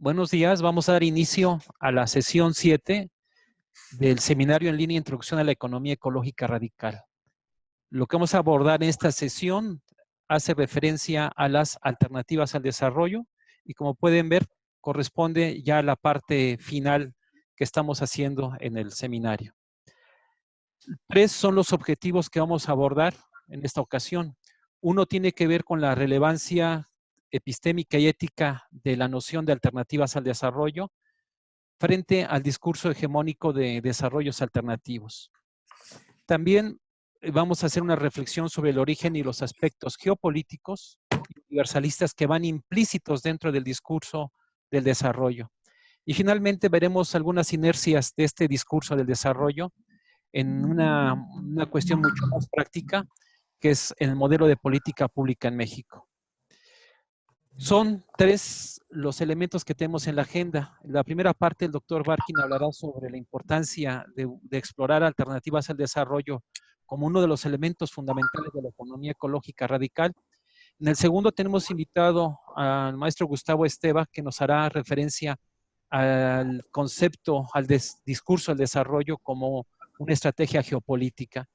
Buenos días, vamos a dar inicio a la sesión 7 del seminario en línea Introducción a la Economía Ecológica Radical. Lo que vamos a abordar en esta sesión hace referencia a las alternativas al desarrollo y, como pueden ver, corresponde ya a la parte final que estamos haciendo en el seminario. 3 son los objetivos que vamos a abordar en esta ocasión. Uno tiene que ver con la relevancia epistémica y ética de la noción de alternativas al desarrollo frente al discurso hegemónico de desarrollos alternativos. También vamos a hacer una reflexión sobre el origen y los aspectos geopolíticos y universalistas que van implícitos dentro del discurso del desarrollo. Y finalmente veremos algunas inercias de este discurso del desarrollo en una cuestión mucho más práctica, que es el modelo de política pública en México. Son 3 los elementos que tenemos en la agenda. En la primera parte, el doctor Barkin hablará sobre la importancia de explorar alternativas al desarrollo como uno de los elementos fundamentales de la economía ecológica radical. En el segundo tenemos invitado al maestro Gustavo Esteva, que nos hará referencia al concepto, al discurso del desarrollo como una estrategia geopolítica.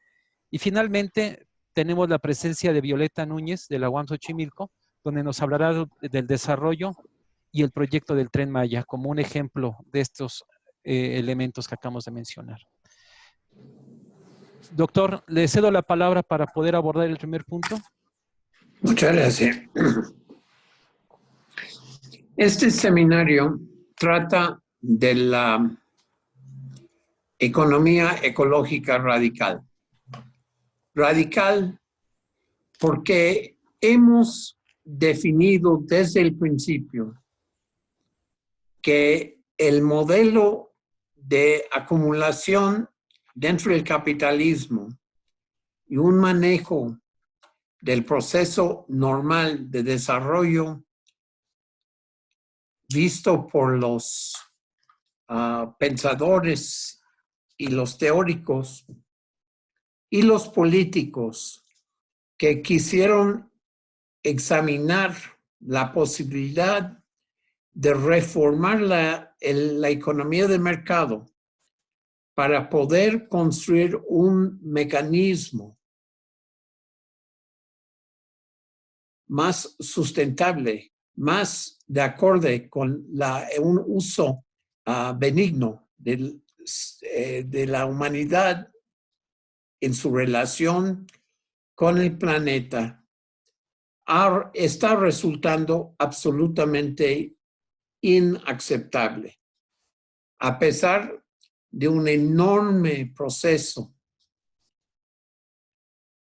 Y finalmente tenemos la presencia de Violeta Núñez de la UAM Xochimilco, donde nos hablará del desarrollo y el proyecto del Tren Maya como un ejemplo de estos elementos que acabamos de mencionar. Doctor, le cedo la palabra para poder abordar el primer punto. Muchas gracias. Este seminario trata de la economía ecológica radical. Radical porque hemos definido desde el principio que el modelo de acumulación dentro del capitalismo y un manejo del proceso normal de desarrollo visto por los pensadores y los teóricos y los políticos que quisieron examinar la posibilidad de reformar la economía de mercado para poder construir un mecanismo más sustentable, más de acorde con un uso benigno de la humanidad en su relación con el planeta, está resultando absolutamente inaceptable. A pesar de un enorme proceso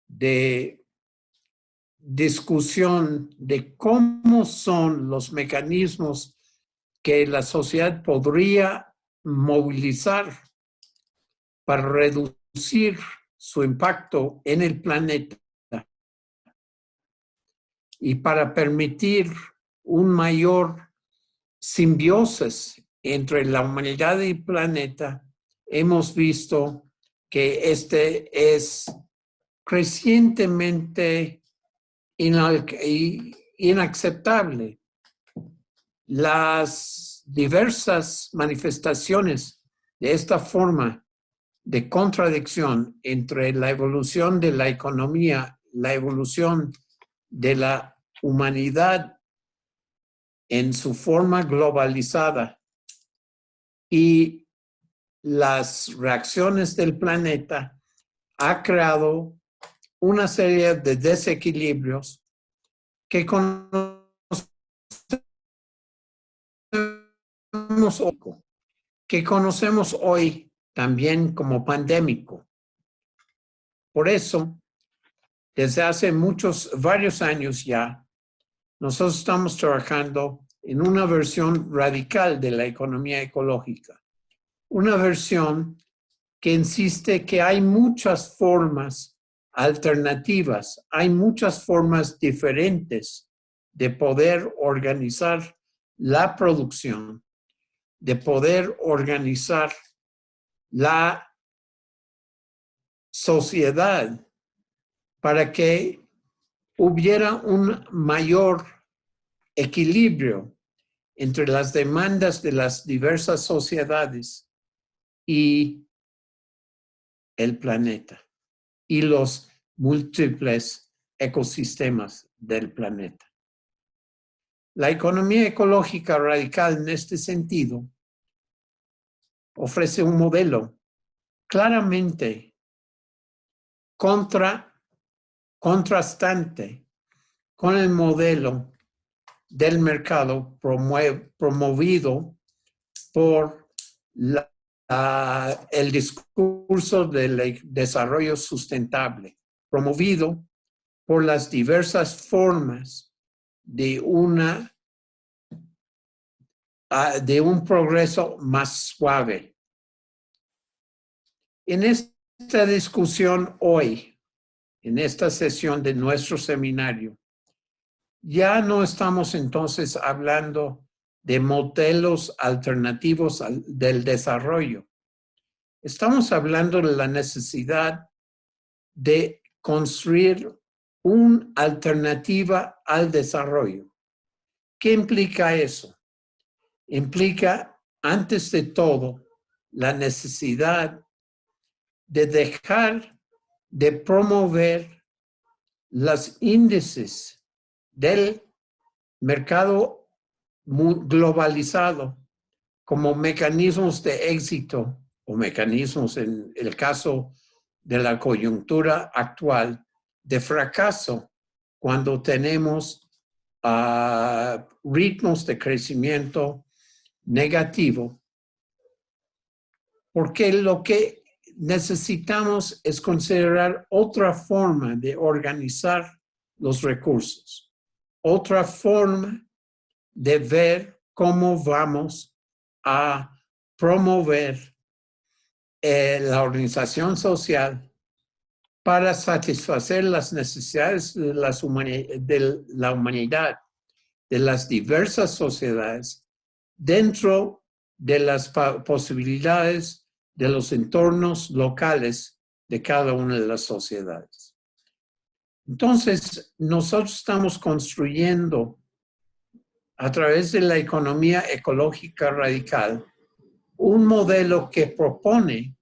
de discusión de cómo son los mecanismos que la sociedad podría movilizar para reducir su impacto en el planeta y para permitir un mayor simbiosis entre la humanidad y el planeta, hemos visto que este es crecientemente inaceptable. Las diversas manifestaciones de esta forma de contradicción entre la evolución de la economía, la evolución de la humanidad en su forma globalizada y las reacciones del planeta ha creado una serie de desequilibrios que conocemos hoy también como pandémico. Por eso, desde hace varios años ya, nosotros estamos trabajando en una versión radical de la economía ecológica. Una versión que insiste que hay muchas formas alternativas, hay muchas formas diferentes de poder organizar la producción, de poder organizar la sociedad para que hubiera un mayor equilibrio entre las demandas de las diversas sociedades y el planeta y los múltiples ecosistemas del planeta. La economía ecológica radical en este sentido ofrece un modelo claramente contrastante con el modelo del mercado promovido por el discurso del desarrollo sustentable, promovido por las diversas formas de un progreso más suave. En esta discusión hoy, en esta sesión de nuestro seminario, ya no estamos entonces hablando de modelos alternativos del desarrollo. Estamos hablando de la necesidad de construir una alternativa al desarrollo. ¿Qué implica eso? Implica, antes de todo, la necesidad de dejar de promover los índices del mercado globalizado como mecanismos de éxito o mecanismos, en el caso de la coyuntura actual, de fracaso cuando tenemos ritmos de crecimiento negativo, porque lo que necesitamos es considerar otra forma de organizar los recursos, otra forma de ver cómo vamos a promover la organización social para satisfacer las necesidades de la humanidad, de las diversas sociedades, dentro de las posibilidades de los entornos locales de cada una de las sociedades. Entonces, nosotros estamos construyendo a través de la economía ecológica radical un modelo que propone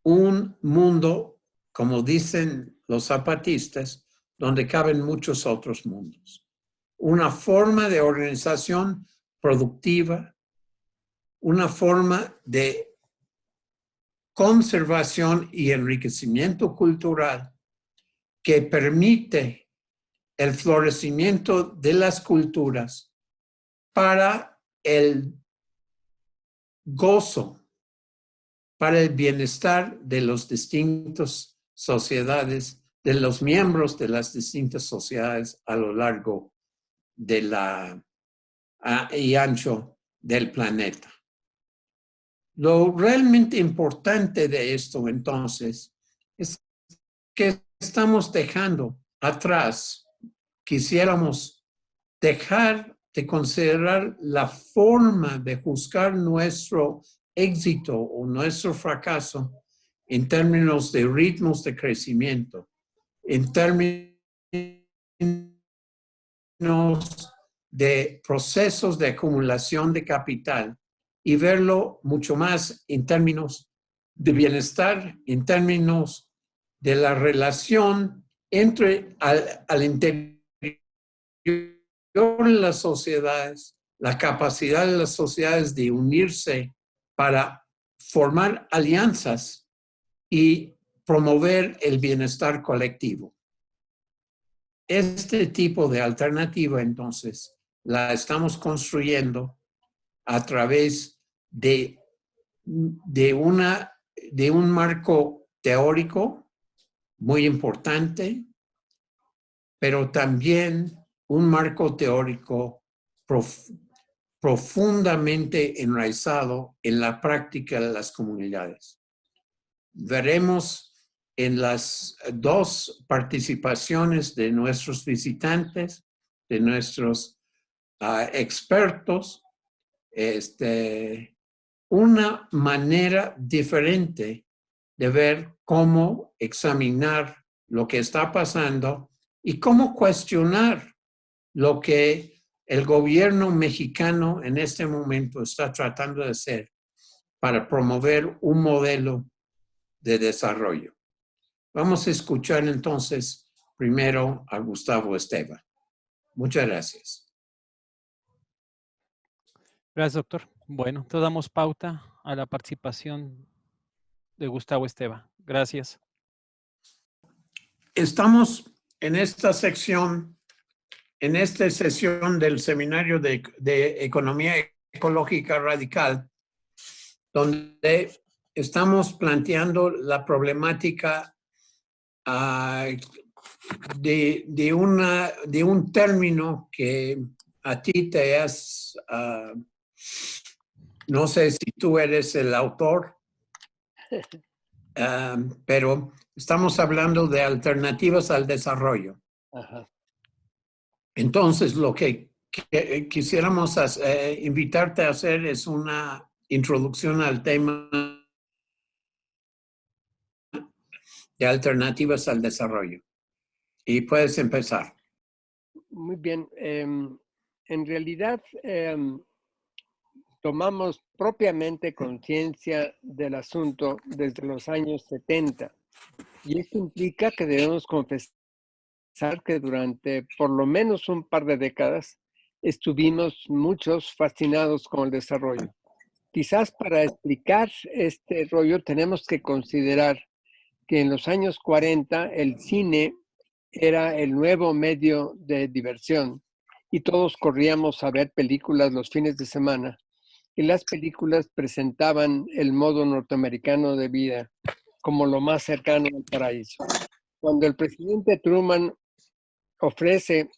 un mundo, como dicen los zapatistas, donde caben muchos otros mundos. Una forma de organización productiva, una forma de conservación y enriquecimiento cultural que permite el florecimiento de las culturas para el gozo, para el bienestar de los distintos sociedades, de los miembros de las distintas sociedades a lo largo de y ancho del planeta. Lo realmente importante de esto, entonces, es que estamos dejando atrás, quisiéramos dejar de considerar la forma de juzgar nuestro éxito o nuestro fracaso en términos de ritmos de crecimiento, en términos de procesos de acumulación de capital y verlo mucho más en términos de bienestar, en términos de la relación entre al interior de las sociedades, la capacidad de las sociedades de unirse para formar alianzas y promover el bienestar colectivo. Este tipo de alternativa, entonces, la estamos construyendo a través de un marco teórico muy importante, pero también un marco teórico profundamente enraizado en la práctica de las comunidades. Veremos en las dos participaciones de nuestros visitantes, de nuestros expertos, una manera diferente de ver cómo examinar lo que está pasando y cómo cuestionar lo que el gobierno mexicano en este momento está tratando de hacer para promover un modelo de desarrollo. Vamos a escuchar entonces primero a Gustavo Esteban. Muchas gracias. Gracias, doctor. Bueno, entonces damos pauta a la participación de Gustavo Esteban. Gracias. Estamos en esta sección, en esta sesión del Seminario de Economía Ecológica Radical, donde estamos planteando la problemática de un término que a ti te has, no sé si tú eres el autor, pero estamos hablando de alternativas al desarrollo. Ajá. Entonces, lo que quisiéramos invitarte a hacer es una introducción al tema de alternativas al desarrollo. Y puedes empezar. Muy bien. En realidad, tomamos propiamente conciencia del asunto desde los años 70. Y esto implica que debemos confesar que durante por lo menos un par de décadas estuvimos muchos fascinados con el desarrollo. Quizás para explicar este rollo tenemos que considerar que en los años 40 el cine era el nuevo medio de diversión y todos corríamos a ver películas los fines de semana y las películas presentaban el modo norteamericano de vida como lo más cercano al paraíso. Cuando el presidente Truman ofrece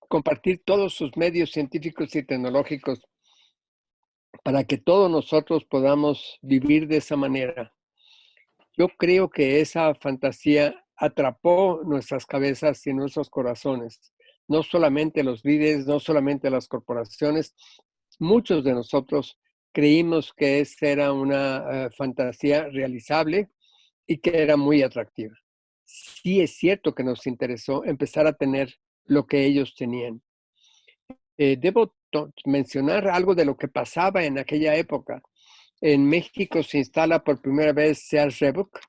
compartir todos sus medios científicos y tecnológicos para que todos nosotros podamos vivir de esa manera, yo creo que esa fantasía atrapó nuestras cabezas y nuestros corazones. No solamente los líderes, no solamente las corporaciones, muchos de nosotros creímos que esa era una fantasía realizable y que era muy atractiva. Sí es cierto que nos interesó empezar a tener lo que ellos tenían. Debo mencionar algo de lo que pasaba en aquella época. En México se instala por primera vez Sears Roebuck.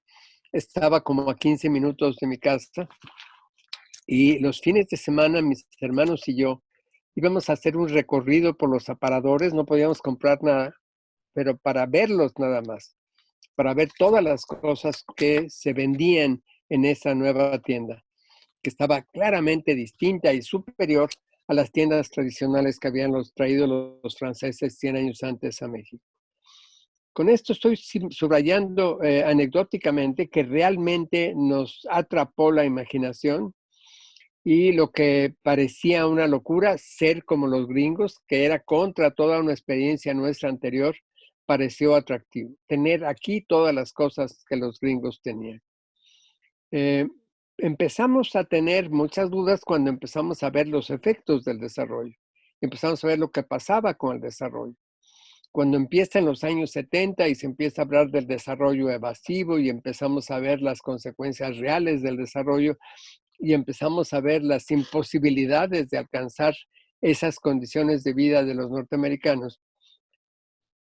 Estaba como a 15 minutos de mi casa y los fines de semana mis hermanos y yo íbamos a hacer un recorrido por los aparadores. No podíamos comprar nada, pero para verlos nada más, para ver todas las cosas que se vendían en esa nueva tienda, que estaba claramente distinta y superior a las tiendas tradicionales que habían traído los franceses 100 años antes a México. Con esto estoy subrayando anecdóticamente que realmente nos atrapó la imaginación y lo que parecía una locura, ser como los gringos, que era contra toda una experiencia nuestra anterior, pareció atractivo. Tener aquí todas las cosas que los gringos tenían. Empezamos a tener muchas dudas cuando empezamos a ver los efectos del desarrollo. Empezamos a ver lo que pasaba con el desarrollo. Cuando empieza en los años 70 y se empieza a hablar del desarrollo evasivo y empezamos a ver las consecuencias reales del desarrollo y empezamos a ver las imposibilidades de alcanzar esas condiciones de vida de los norteamericanos,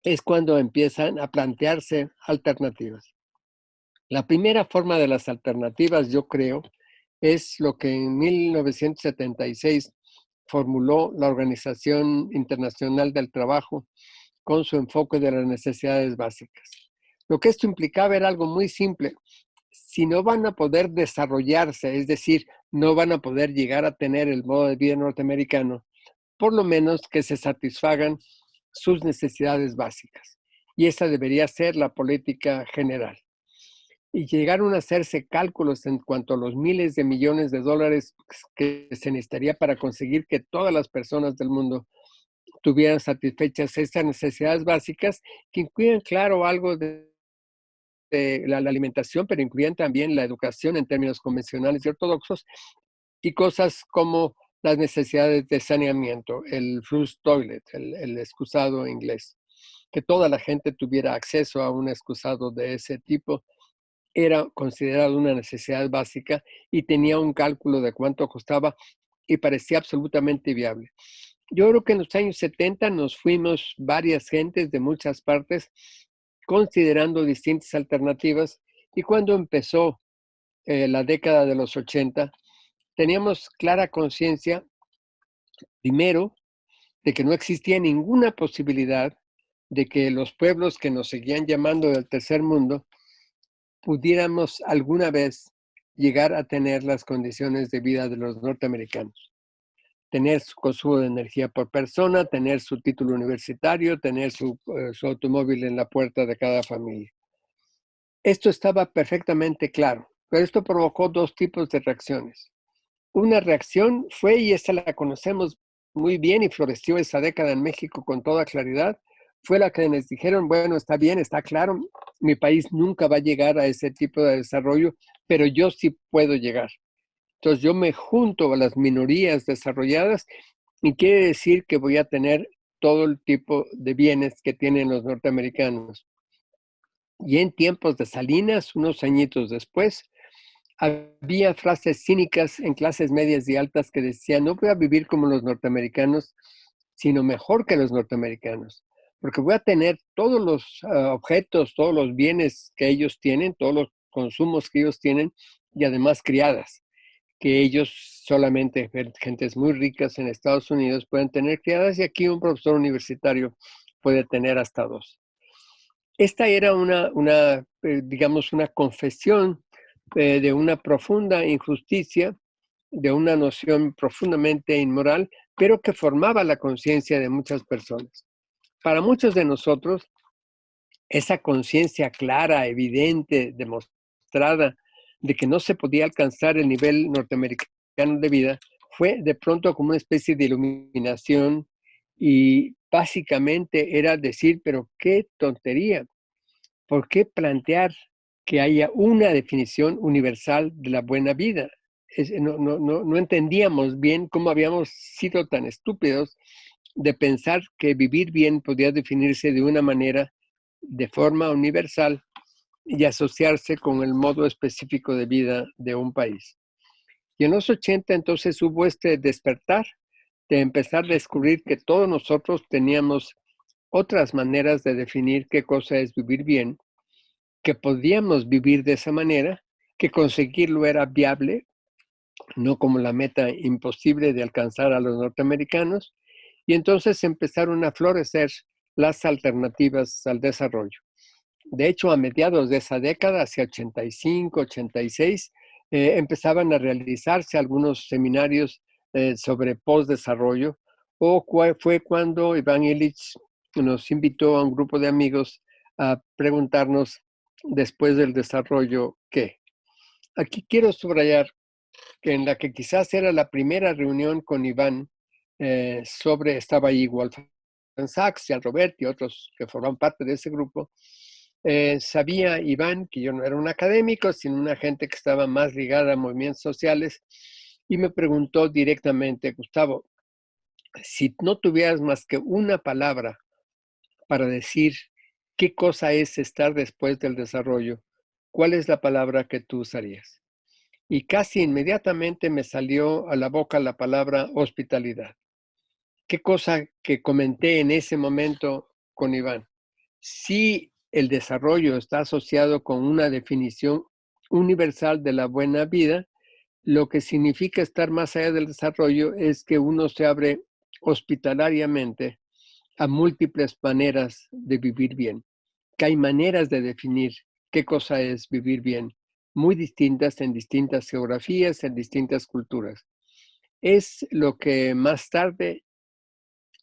es cuando empiezan a plantearse alternativas. La primera forma de las alternativas, yo creo, es lo que en 1976 formuló la Organización Internacional del Trabajo con su enfoque de las necesidades básicas. Lo que esto implicaba era algo muy simple. Si no van a poder desarrollarse, es decir, no van a poder llegar a tener el modo de vida norteamericano, por lo menos que se satisfagan sus necesidades básicas. Y esa debería ser la política general. Y llegaron a hacerse cálculos en cuanto a los miles de millones de dólares que se necesitaría para conseguir que todas las personas del mundo tuvieran satisfechas estas necesidades básicas, que incluyen, claro, algo de la alimentación, pero incluyen también la educación en términos convencionales y ortodoxos, y cosas como las necesidades de saneamiento, el flush toilet, el excusado inglés. Que toda la gente tuviera acceso a un excusado de ese tipo era considerado una necesidad básica y tenía un cálculo de cuánto costaba y parecía absolutamente viable. Yo creo que en los años 70 nos fuimos varias gentes de muchas partes considerando distintas alternativas, y cuando empezó la década de los 80, teníamos clara conciencia, primero, de que no existía ninguna posibilidad de que los pueblos que nos seguían llamando del tercer mundo pudiéramos alguna vez llegar a tener las condiciones de vida de los norteamericanos. Tener su consumo de energía por persona, tener su título universitario, tener su automóvil en la puerta de cada familia. Esto estaba perfectamente claro, pero esto provocó dos tipos de reacciones. Una reacción fue, y esta la conocemos muy bien y floreció esa década en México con toda claridad, fue la que nos dijeron, bueno, está bien, está claro, mi país nunca va a llegar a ese tipo de desarrollo, pero yo sí puedo llegar. Entonces yo me junto a las minorías desarrolladas y quiere decir que voy a tener todo el tipo de bienes que tienen los norteamericanos. Y en tiempos de Salinas, unos añitos después, había frases cínicas en clases medias y altas que decían, no voy a vivir como los norteamericanos, sino mejor que los norteamericanos, porque voy a tener todos los objetos, todos los bienes que ellos tienen, todos los consumos que ellos tienen, y además criadas, que ellos solamente, gentes muy ricas en Estados Unidos, pueden tener criadas, y aquí un profesor universitario puede tener hasta dos. Esta era digamos, una confesión de una profunda injusticia, de una noción profundamente inmoral, pero que formaba la conciencia de muchas personas. Para muchos de nosotros, esa conciencia clara, evidente, demostrada, de que no se podía alcanzar el nivel norteamericano de vida, fue de pronto como una especie de iluminación, y básicamente era decir, pero qué tontería. ¿Por qué plantear que haya una definición universal de la buena vida? No entendíamos bien cómo habíamos sido tan estúpidos de pensar que vivir bien podía definirse de una manera, de forma universal, y asociarse con el modo específico de vida de un país. Y en los 80 entonces hubo este despertar de empezar a descubrir que todos nosotros teníamos otras maneras de definir qué cosa es vivir bien, que podíamos vivir de esa manera, que conseguirlo era viable, no como la meta imposible de alcanzar a los norteamericanos, y entonces empezaron a florecer las alternativas al desarrollo. De hecho, a mediados de esa década, hacia 85, 86, empezaban a realizarse algunos seminarios sobre postdesarrollo, o fue cuando Iván Illich nos invitó a un grupo de amigos a preguntarnos, después del desarrollo, ¿qué? Aquí quiero subrayar que en la que quizás era la primera reunión con Iván estaba ahí Wolfgang Sachs y Al Robert y otros que forman parte de ese grupo. Sabía Iván que yo no era un académico, sino una gente que estaba más ligada a movimientos sociales, y me preguntó directamente, Gustavo, si no tuvieras más que una palabra para decir qué cosa es estar después del desarrollo, ¿cuál es la palabra que tú usarías? Y casi inmediatamente me salió a la boca la palabra hospitalidad. Qué cosa que comenté en ese momento con Iván. Si el desarrollo está asociado con una definición universal de la buena vida, lo que significa estar más allá del desarrollo es que uno se abre hospitalariamente a múltiples maneras de vivir bien, que hay maneras de definir qué cosa es vivir bien, muy distintas en distintas geografías, en distintas culturas. Es lo que más tarde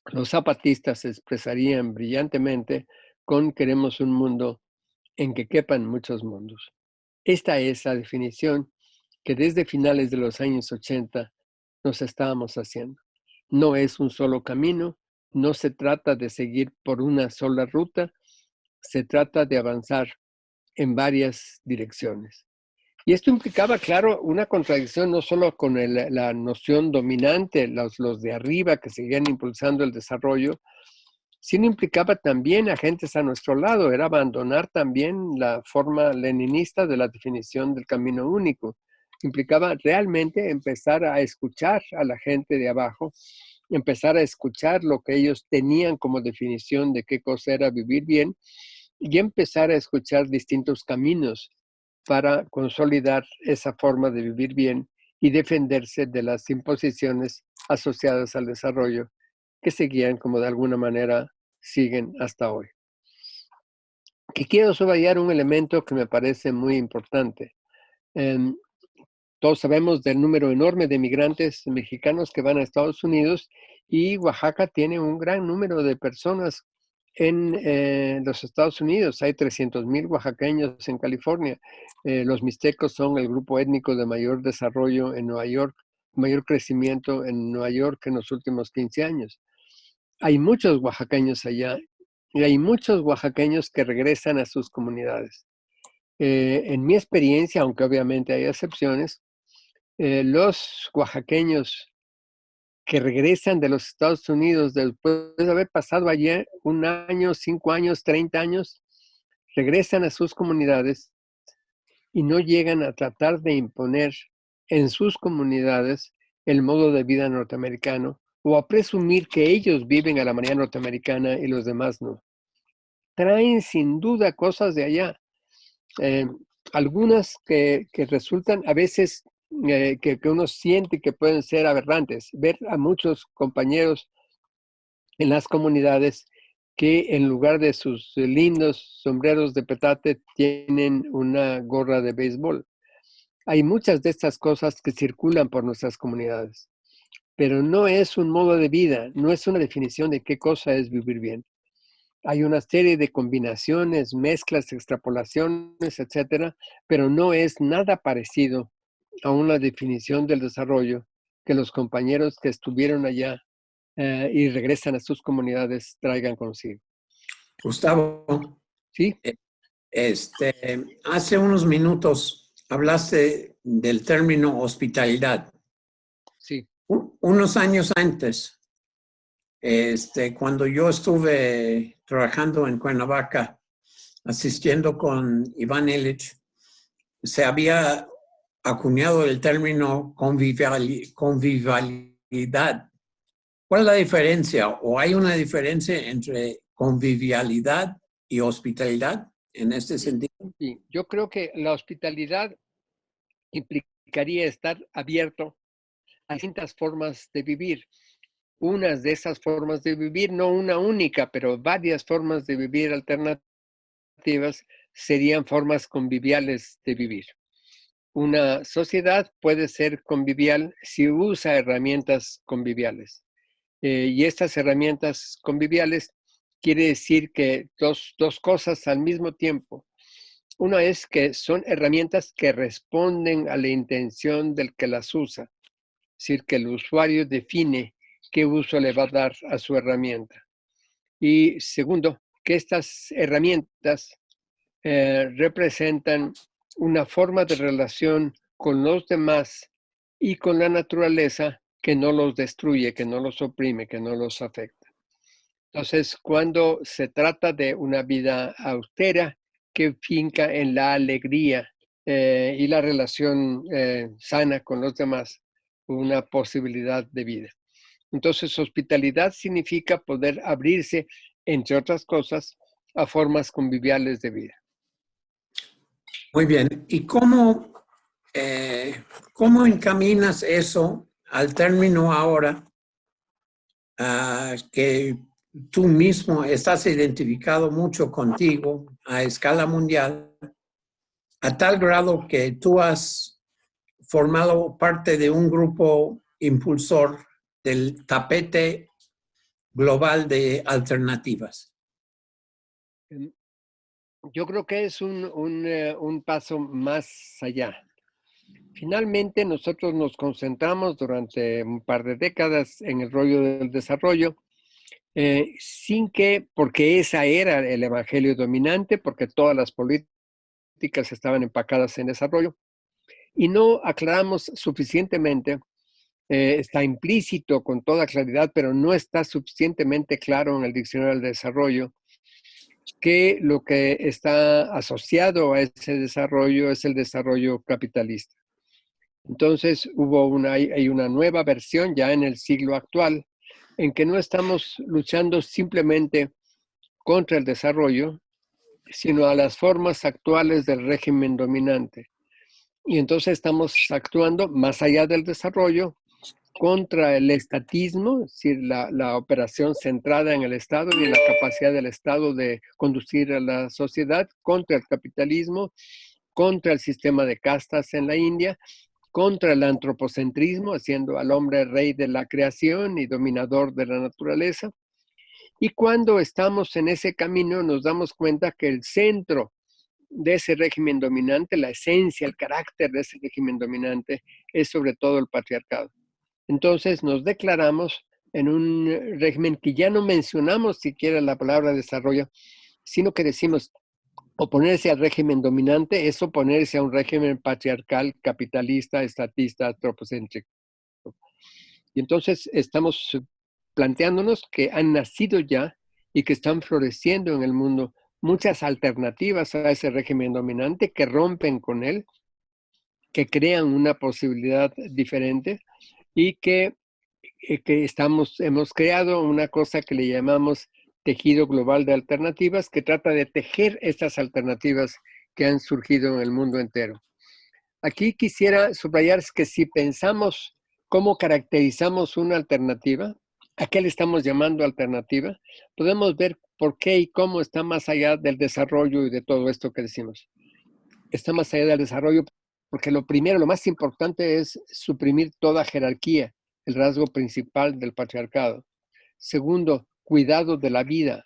los zapatistas expresarían brillantemente con queremos un mundo en que quepan muchos mundos. Esta es la definición que desde finales de los años 80 nos estábamos haciendo. No es un solo camino, no se trata de seguir por una sola ruta, se trata de avanzar en varias direcciones. Y esto implicaba, claro, una contradicción no solo con la noción dominante, los de arriba que seguían impulsando el desarrollo, sino implicaba también agentes a nuestro lado, era abandonar también la forma leninista de la definición del camino único, implicaba realmente empezar a escuchar a la gente de abajo, empezar a escuchar lo que ellos tenían como definición de qué cosa era vivir bien y empezar a escuchar distintos caminos para consolidar esa forma de vivir bien y defenderse de las imposiciones asociadas al desarrollo que seguían como de alguna manera siguen hasta hoy. Y quiero subrayar un elemento que me parece muy importante. Em, Todos sabemos del número enorme de migrantes mexicanos que van a Estados Unidos y Oaxaca tiene un gran número de personas en los Estados Unidos. Hay 300,000 oaxaqueños en California. Los mixtecos son el grupo étnico de mayor desarrollo en Nueva York, mayor crecimiento en Nueva York en los últimos 15 años. Hay muchos oaxaqueños allá y hay muchos oaxaqueños que regresan a sus comunidades. En mi experiencia, aunque obviamente hay excepciones, los oaxaqueños que regresan de los Estados Unidos después de haber pasado allí un año, 5 años, 30 años, regresan a sus comunidades y no llegan a tratar de imponer en sus comunidades el modo de vida norteamericano o a presumir que ellos viven a la manera norteamericana y los demás no. Traen sin duda cosas de allá. Algunas que resultan a veces que uno siente que pueden ser aberrantes. Ver a muchos compañeros en las comunidades que en lugar de sus lindos sombreros de petate tienen una gorra de béisbol. Hay muchas de estas cosas que circulan por nuestras comunidades, pero no es un modo de vida, no es una definición de qué cosa es vivir bien. Hay una serie de combinaciones, mezclas, extrapolaciones, etcétera, pero no es nada parecido a una definición del desarrollo que los compañeros que estuvieron allá y regresan a sus comunidades traigan consigo. Gustavo, ¿Sí? hace unos minutos hablaste del término hospitalidad. Sí. Unos años antes, cuando yo estuve trabajando en Cuernavaca, asistiendo con Iván Illich, se había acuñado el término convivialidad. ¿Cuál es la diferencia? ¿O hay una diferencia entre convivialidad y hospitalidad en este sentido? Sí. Yo creo que la hospitalidad implicaría estar abierto a distintas formas de vivir. Unas de esas formas de vivir, no una única, pero varias formas de vivir alternativas serían formas conviviales de vivir. Una sociedad puede ser convivial si usa herramientas conviviales. Y estas herramientas conviviales quiere decir que dos cosas al mismo tiempo. Una es que son herramientas que responden a la intención del que las usa. Es decir, que el usuario define qué uso le va a dar a su herramienta. Y segundo, que estas herramientas representan una forma de relación con los demás y con la naturaleza que no los destruye, que no los oprime, que no los afecta. Entonces, cuando se trata de una vida austera que finca en la alegría y la relación sana con los demás, una posibilidad de vida. Entonces, hospitalidad significa poder abrirse, entre otras cosas, a formas conviviales de vida. Muy bien. ¿Y cómo encaminas eso al término ahora que tú mismo estás identificado mucho contigo a escala mundial, a tal grado que tú has formado parte de un grupo impulsor del tapete global de alternativas? Yo creo que es un paso más allá. Finalmente, nosotros nos concentramos durante un par de décadas en el rollo del desarrollo, porque esa era el evangelio dominante, porque todas las políticas estaban empacadas en desarrollo, y no aclaramos suficientemente, está implícito con toda claridad, pero no está suficientemente claro en el diccionario del desarrollo, que lo que está asociado a ese desarrollo es el desarrollo capitalista. Entonces hay una nueva versión ya en el siglo actual en que no estamos luchando simplemente contra el desarrollo, sino a las formas actuales del régimen dominante. Y entonces estamos actuando más allá del desarrollo contra el estatismo, es decir, la operación centrada en el Estado y en la capacidad del Estado de conducir a la sociedad, contra el capitalismo, contra el sistema de castas en la India, contra el antropocentrismo, haciendo al hombre rey de la creación y dominador de la naturaleza. Y cuando estamos en ese camino nos damos cuenta que el centro de ese régimen dominante, la esencia, el carácter de ese régimen dominante, es sobre todo el patriarcado. Entonces nos declaramos en un régimen que ya no mencionamos siquiera la palabra desarrollo, sino que decimos oponerse al régimen dominante es oponerse a un régimen patriarcal, capitalista, estatista, antropocéntrico. Y entonces estamos planteándonos que han nacido ya y que están floreciendo en el mundo muchas alternativas a ese régimen dominante que rompen con él, que crean una posibilidad diferente y que hemos creado una cosa que le llamamos tejido global de alternativas, que trata de tejer estas alternativas que han surgido en el mundo entero. Aquí quisiera subrayar que si pensamos cómo caracterizamos una alternativa, ¿a qué le estamos llamando alternativa? Podemos ver por qué y cómo está más allá del desarrollo y de todo esto que decimos. Está más allá del desarrollo porque lo primero, lo más importante es suprimir toda jerarquía, el rasgo principal del patriarcado. Segundo, cuidado de la vida.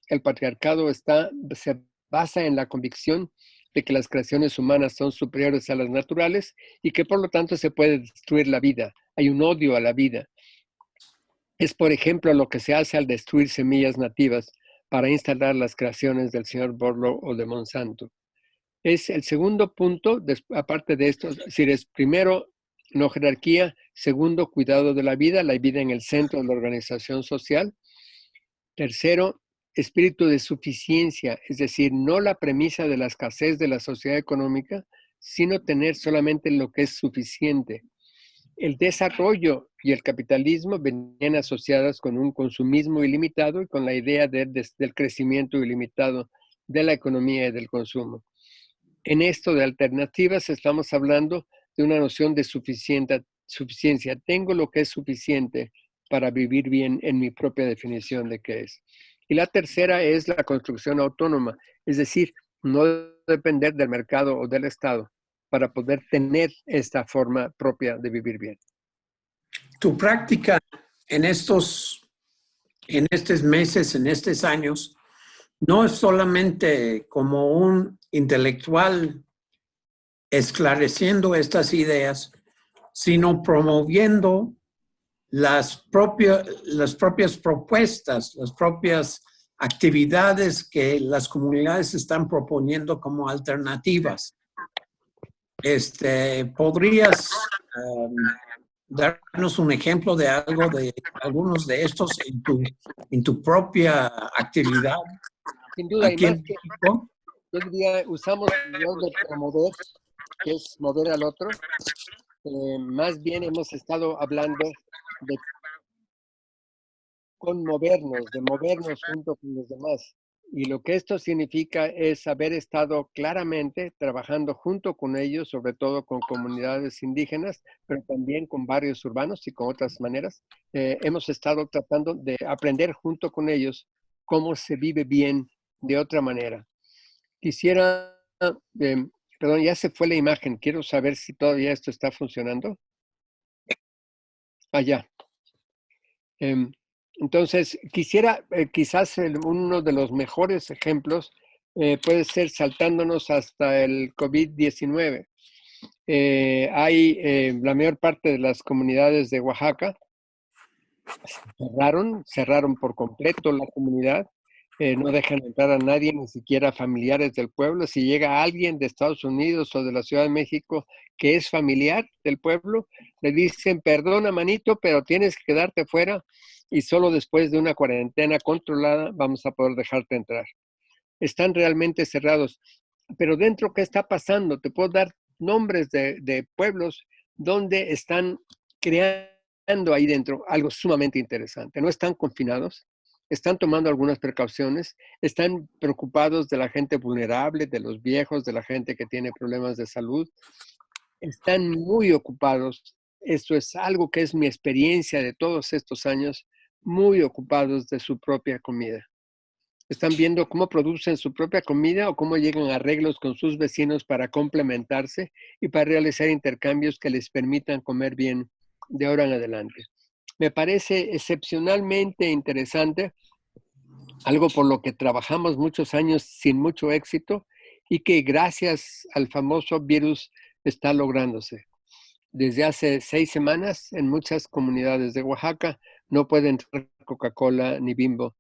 El patriarcado se basa en la convicción de que las creaciones humanas son superiores a las naturales y que por lo tanto se puede destruir la vida. Hay un odio a la vida. Es, por ejemplo, lo que se hace al destruir semillas nativas para instalar las creaciones del señor Borlaug o de Monsanto. Es el segundo punto, aparte de esto, es decir, es primero, no jerarquía; segundo, cuidado de la vida en el centro de la organización social; tercero, espíritu de suficiencia, es decir, no la premisa de la escasez de la sociedad económica, sino tener solamente lo que es suficiente. El desarrollo y el capitalismo venían asociadas con un consumismo ilimitado y con la idea del crecimiento ilimitado de la economía y del consumo. En esto de alternativas estamos hablando de una noción de suficiencia. Tengo lo que es suficiente para vivir bien en mi propia definición de qué es. Y la tercera es la construcción autónoma, es decir, no depender del mercado o del Estado para poder tener esta forma propia de vivir bien. Tu práctica en estos meses, en estos años, no es solamente como un intelectual esclareciendo estas ideas, sino promoviendo las propias propuestas, las propias actividades que las comunidades están proponiendo como alternativas. ¿Podrías darnos un ejemplo de algo, de algunos de estos en tu propia actividad? Sin duda, aquí y más en México. yo diría, usamos el de promover, que es mover al otro. Más bien hemos estado hablando de conmovernos, de movernos junto con los demás. Y lo que esto significa es haber estado claramente trabajando junto con ellos, sobre todo con comunidades indígenas, pero también con barrios urbanos y con otras maneras. Hemos estado tratando de aprender junto con ellos cómo se vive bien de otra manera. Quisiera, perdón, ya se fue la imagen. Quiero saber si todavía esto está funcionando. Ya. Entonces, quisiera, quizás uno de los mejores ejemplos puede ser saltándonos hasta el COVID-19. La mayor parte de las comunidades de Oaxaca cerraron por completo la comunidad. No dejan entrar a nadie, ni siquiera familiares del pueblo. Si llega alguien de Estados Unidos o de la Ciudad de México que es familiar del pueblo, le dicen, perdona manito, pero tienes que quedarte fuera y solo después de una cuarentena controlada vamos a poder dejarte entrar. Están realmente cerrados. Pero dentro, ¿qué está pasando? Te puedo dar nombres de pueblos donde están creando ahí dentro algo sumamente interesante. No están confinados, están tomando algunas precauciones, están preocupados de la gente vulnerable, de los viejos, de la gente que tiene problemas de salud. Están muy ocupados. Esto es algo que es mi experiencia de todos estos años, muy ocupados de su propia comida. Están viendo cómo producen su propia comida o cómo llegan a arreglos con sus vecinos para complementarse y para realizar intercambios que les permitan comer bien de ahora en adelante. Me parece excepcionalmente interesante, algo por lo que trabajamos muchos años sin mucho éxito y que gracias al famoso virus está lográndose. Desde hace 6 semanas, en muchas comunidades de Oaxaca no pueden entrar Coca-Cola ni Bimbo,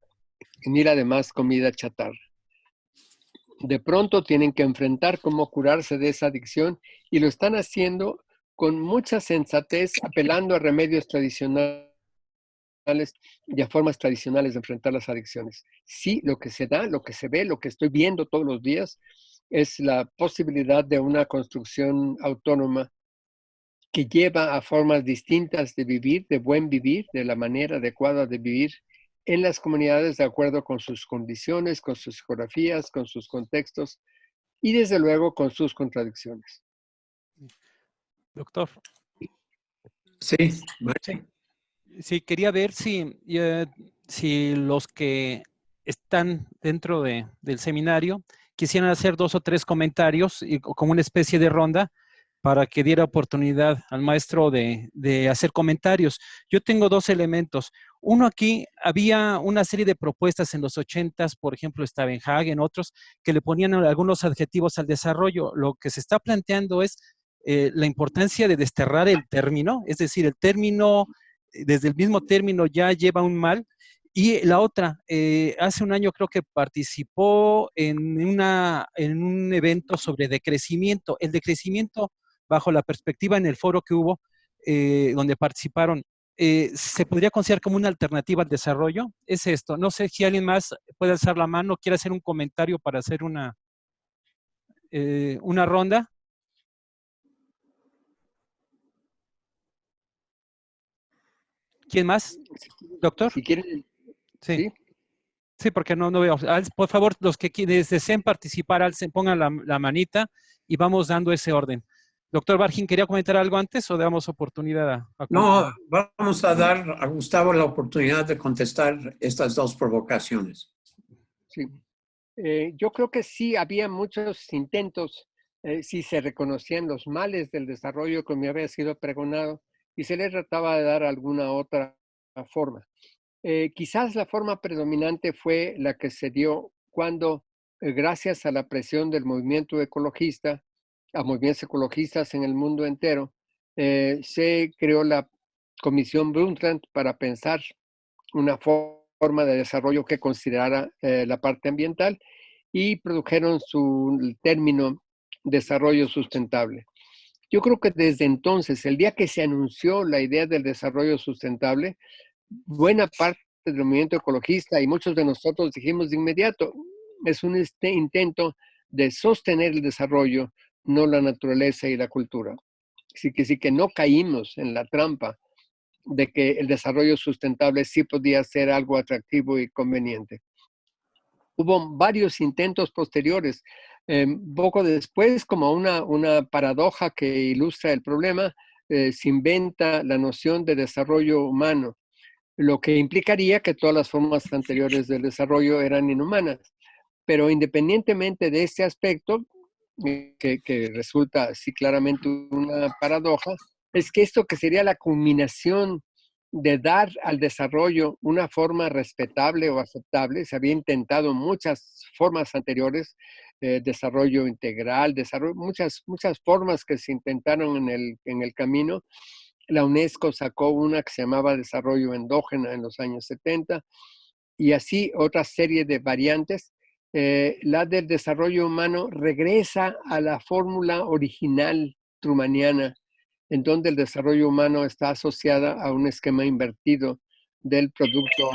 ni la demás comida chatarra. De pronto tienen que enfrentar cómo curarse de esa adicción y lo están haciendo con mucha sensatez, apelando a remedios tradicionales y a formas tradicionales de enfrentar las adicciones. Sí, lo que se da, lo que se ve, lo que estoy viendo todos los días es la posibilidad de una construcción autónoma que lleva a formas distintas de vivir, de buen vivir, de la manera adecuada de vivir en las comunidades de acuerdo con sus condiciones, con sus geografías, con sus contextos y desde luego con sus contradicciones. Doctor, Sí, sí, sí, quería ver si los que están dentro del seminario quisieran hacer 2 o 3 comentarios y como una especie de ronda para que diera oportunidad al maestro de hacer comentarios. Yo tengo 2 elementos. Uno, aquí había una serie de propuestas en los 80s, por ejemplo, Stavenhagen, otros, que le ponían algunos adjetivos al desarrollo. Lo que se está planteando es la importancia de desterrar el término, es decir, el término, desde el mismo término ya lleva un mal. Y la otra, hace un año creo que participó en un evento sobre decrecimiento. El decrecimiento bajo la perspectiva en el foro que hubo, donde participaron, ¿se podría considerar como una alternativa al desarrollo? Es esto. No sé si alguien más puede alzar la mano, quiere hacer un comentario para hacer una ronda. ¿Quién más? Doctor. Si quieren, Sí. sí. Sí, porque no veo. Por favor, los que deseen participar, pongan la manita y vamos dando ese orden. Doctor Bargin, ¿quería comentar algo antes o damos oportunidad a no, vamos a dar a Gustavo la oportunidad de contestar estas 2 provocaciones. Sí. Yo creo que sí había muchos intentos, sí se reconocían los males del desarrollo como había sido pregonado y se les trataba de dar alguna otra forma. Quizás la forma predominante fue la que se dio cuando, gracias a la presión del movimiento ecologista, a movimientos ecologistas en el mundo entero, se creó la Comisión Brundtland para pensar una forma de desarrollo que considerara la parte ambiental y produjeron su término desarrollo sustentable. Yo creo que desde entonces, el día que se anunció la idea del desarrollo sustentable, buena parte del movimiento ecologista y muchos de nosotros dijimos de inmediato, es un intento de sostener el desarrollo, no la naturaleza y la cultura. Así que sí que no caímos en la trampa de que el desarrollo sustentable sí podía ser algo atractivo y conveniente. Hubo varios intentos posteriores. Poco después, como una paradoja que ilustra el problema, se inventa la noción de desarrollo humano, lo que implicaría que todas las formas anteriores del desarrollo eran inhumanas. Pero independientemente de este aspecto, que resulta así claramente una paradoja, es que esto que sería la culminación de dar al desarrollo una forma respetable o aceptable, se había intentado muchas formas anteriores, desarrollo integral, muchas formas que se intentaron en el camino. La UNESCO sacó una que se llamaba desarrollo endógeno en los años 70 y así otra serie de variantes. La del desarrollo humano regresa a la fórmula original trumaniana, en donde el desarrollo humano está asociada a un esquema invertido del producto.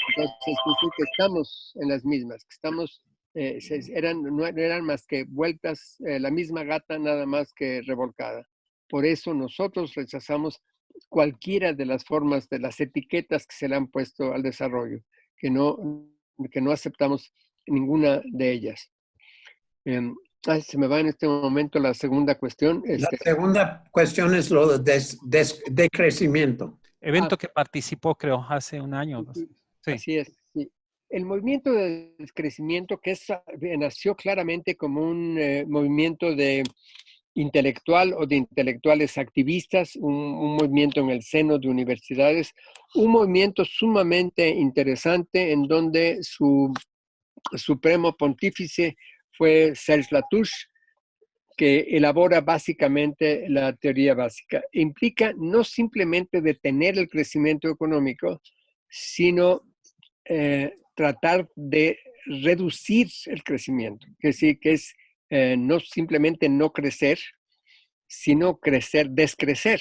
Entonces, sí que estamos en las mismas, que estamos, no eran más que vueltas, la misma gata, nada más que revolcada. Por eso nosotros rechazamos cualquiera de las formas, de las etiquetas que se le han puesto al desarrollo, que no aceptamos ninguna de ellas. Se me va en este momento la segunda cuestión. La segunda cuestión es lo de crecimiento. Evento que participó, creo, hace un año. Sí. Sí. Así es. Sí. El movimiento de crecimiento nació claramente como un movimiento de intelectual o de intelectuales activistas, un movimiento en el seno de universidades, un movimiento sumamente interesante en donde su supremo pontífice fue Serge Latouche, que elabora básicamente la teoría básica. Implica no simplemente detener el crecimiento económico, sino tratar de reducir el crecimiento. Es decir, que es no simplemente no crecer, sino descrecer.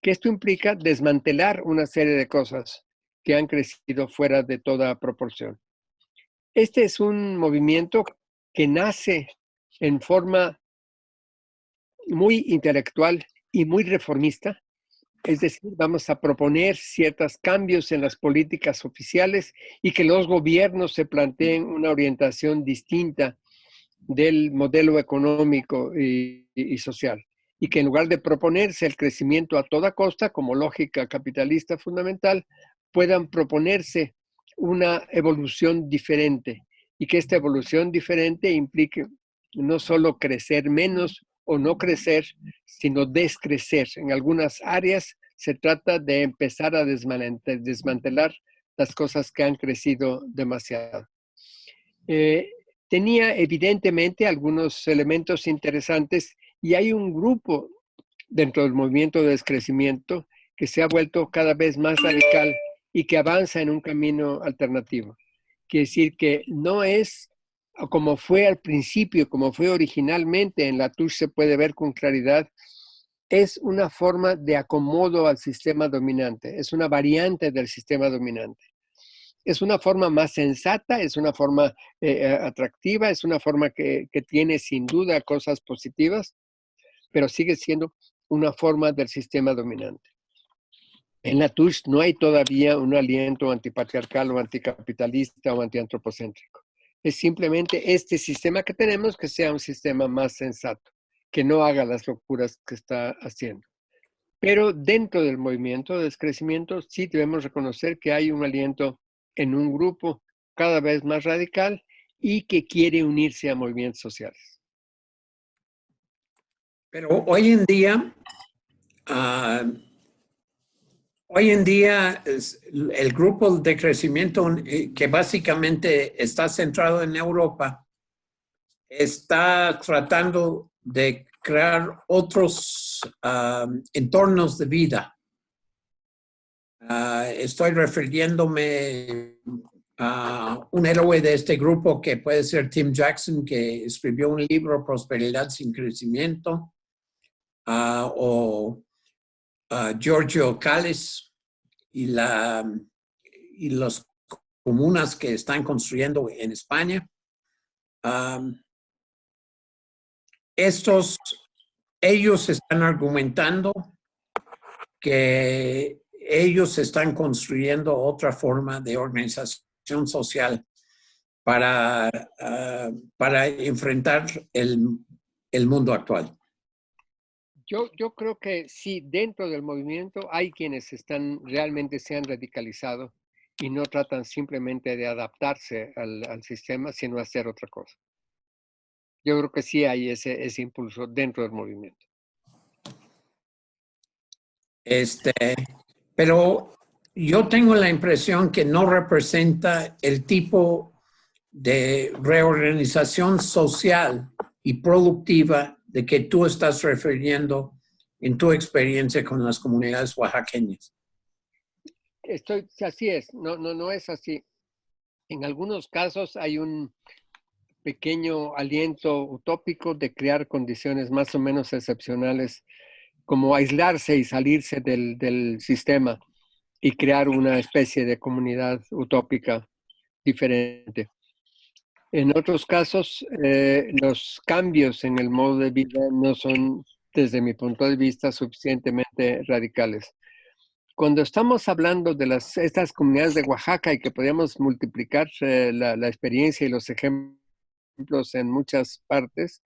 Que esto implica desmantelar una serie de cosas que han crecido fuera de toda proporción. Este es un movimiento que nace en forma muy intelectual y muy reformista. Es decir, vamos a proponer ciertos cambios en las políticas oficiales y que los gobiernos se planteen una orientación distinta del modelo económico y social. Y que en lugar de proponerse el crecimiento a toda costa, como lógica capitalista fundamental, puedan proponerse una evolución diferente. Y que esta evolución diferente implique no solo crecer menos o no crecer, sino descrecer. En algunas áreas se trata de empezar a desmantelar las cosas que han crecido demasiado. Tenía evidentemente algunos elementos interesantes y hay un grupo dentro del movimiento de descrecimiento que se ha vuelto cada vez más radical y que avanza en un camino alternativo. Quiere decir que no es como fue al principio, como fue originalmente, en Latouche se puede ver con claridad, es una forma de acomodo al sistema dominante, es una variante del sistema dominante. Es una forma más sensata, es una forma atractiva, es una forma que tiene sin duda cosas positivas, pero sigue siendo una forma del sistema dominante. En Latouche no hay todavía un aliento antipatriarcal o anticapitalista o antiantropocéntrico. Es simplemente este sistema que tenemos que sea un sistema más sensato, que no haga las locuras que está haciendo. Pero dentro del movimiento de descrecimiento sí debemos reconocer que hay un aliento en un grupo cada vez más radical y que quiere unirse a movimientos sociales. Pero hoy en día el grupo de crecimiento que básicamente está centrado en Europa está tratando de crear otros entornos de vida. Estoy refiriéndome a un héroe de este grupo que puede ser Tim Jackson, que escribió un libro, Prosperidad sin Crecimiento, o Giorgio Calles y las comunas que están construyendo en España. Ellos están argumentando que ellos están construyendo otra forma de organización social para enfrentar el mundo actual. Yo creo que sí, dentro del movimiento hay quienes realmente se han radicalizado y no tratan simplemente de adaptarse al sistema, sino hacer otra cosa. Yo creo que sí hay ese impulso dentro del movimiento. Pero yo tengo la impresión que no representa el tipo de reorganización social y productiva de que tú estás refiriendo en tu experiencia con las comunidades oaxaqueñas. Así es, no es así. En algunos casos hay un pequeño aliento utópico de crear condiciones más o menos excepcionales, como aislarse y salirse del sistema y crear una especie de comunidad utópica diferente. En otros casos, los cambios en el modo de vida no son desde mi punto de vista, suficientemente radicales. Cuando estamos hablando de estas comunidades de Oaxaca y que podríamos multiplicar la experiencia y los ejemplos en muchas partes,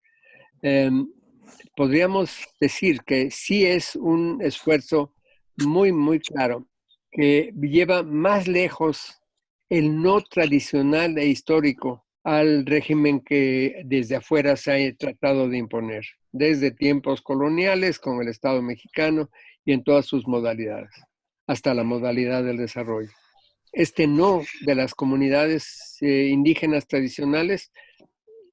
podríamos decir que sí es un esfuerzo muy, muy claro que lleva más lejos el no tradicional e histórico al régimen que desde afuera se ha tratado de imponer, desde tiempos coloniales con el Estado mexicano y en todas sus modalidades, hasta la modalidad del desarrollo. Este no de las comunidades indígenas tradicionales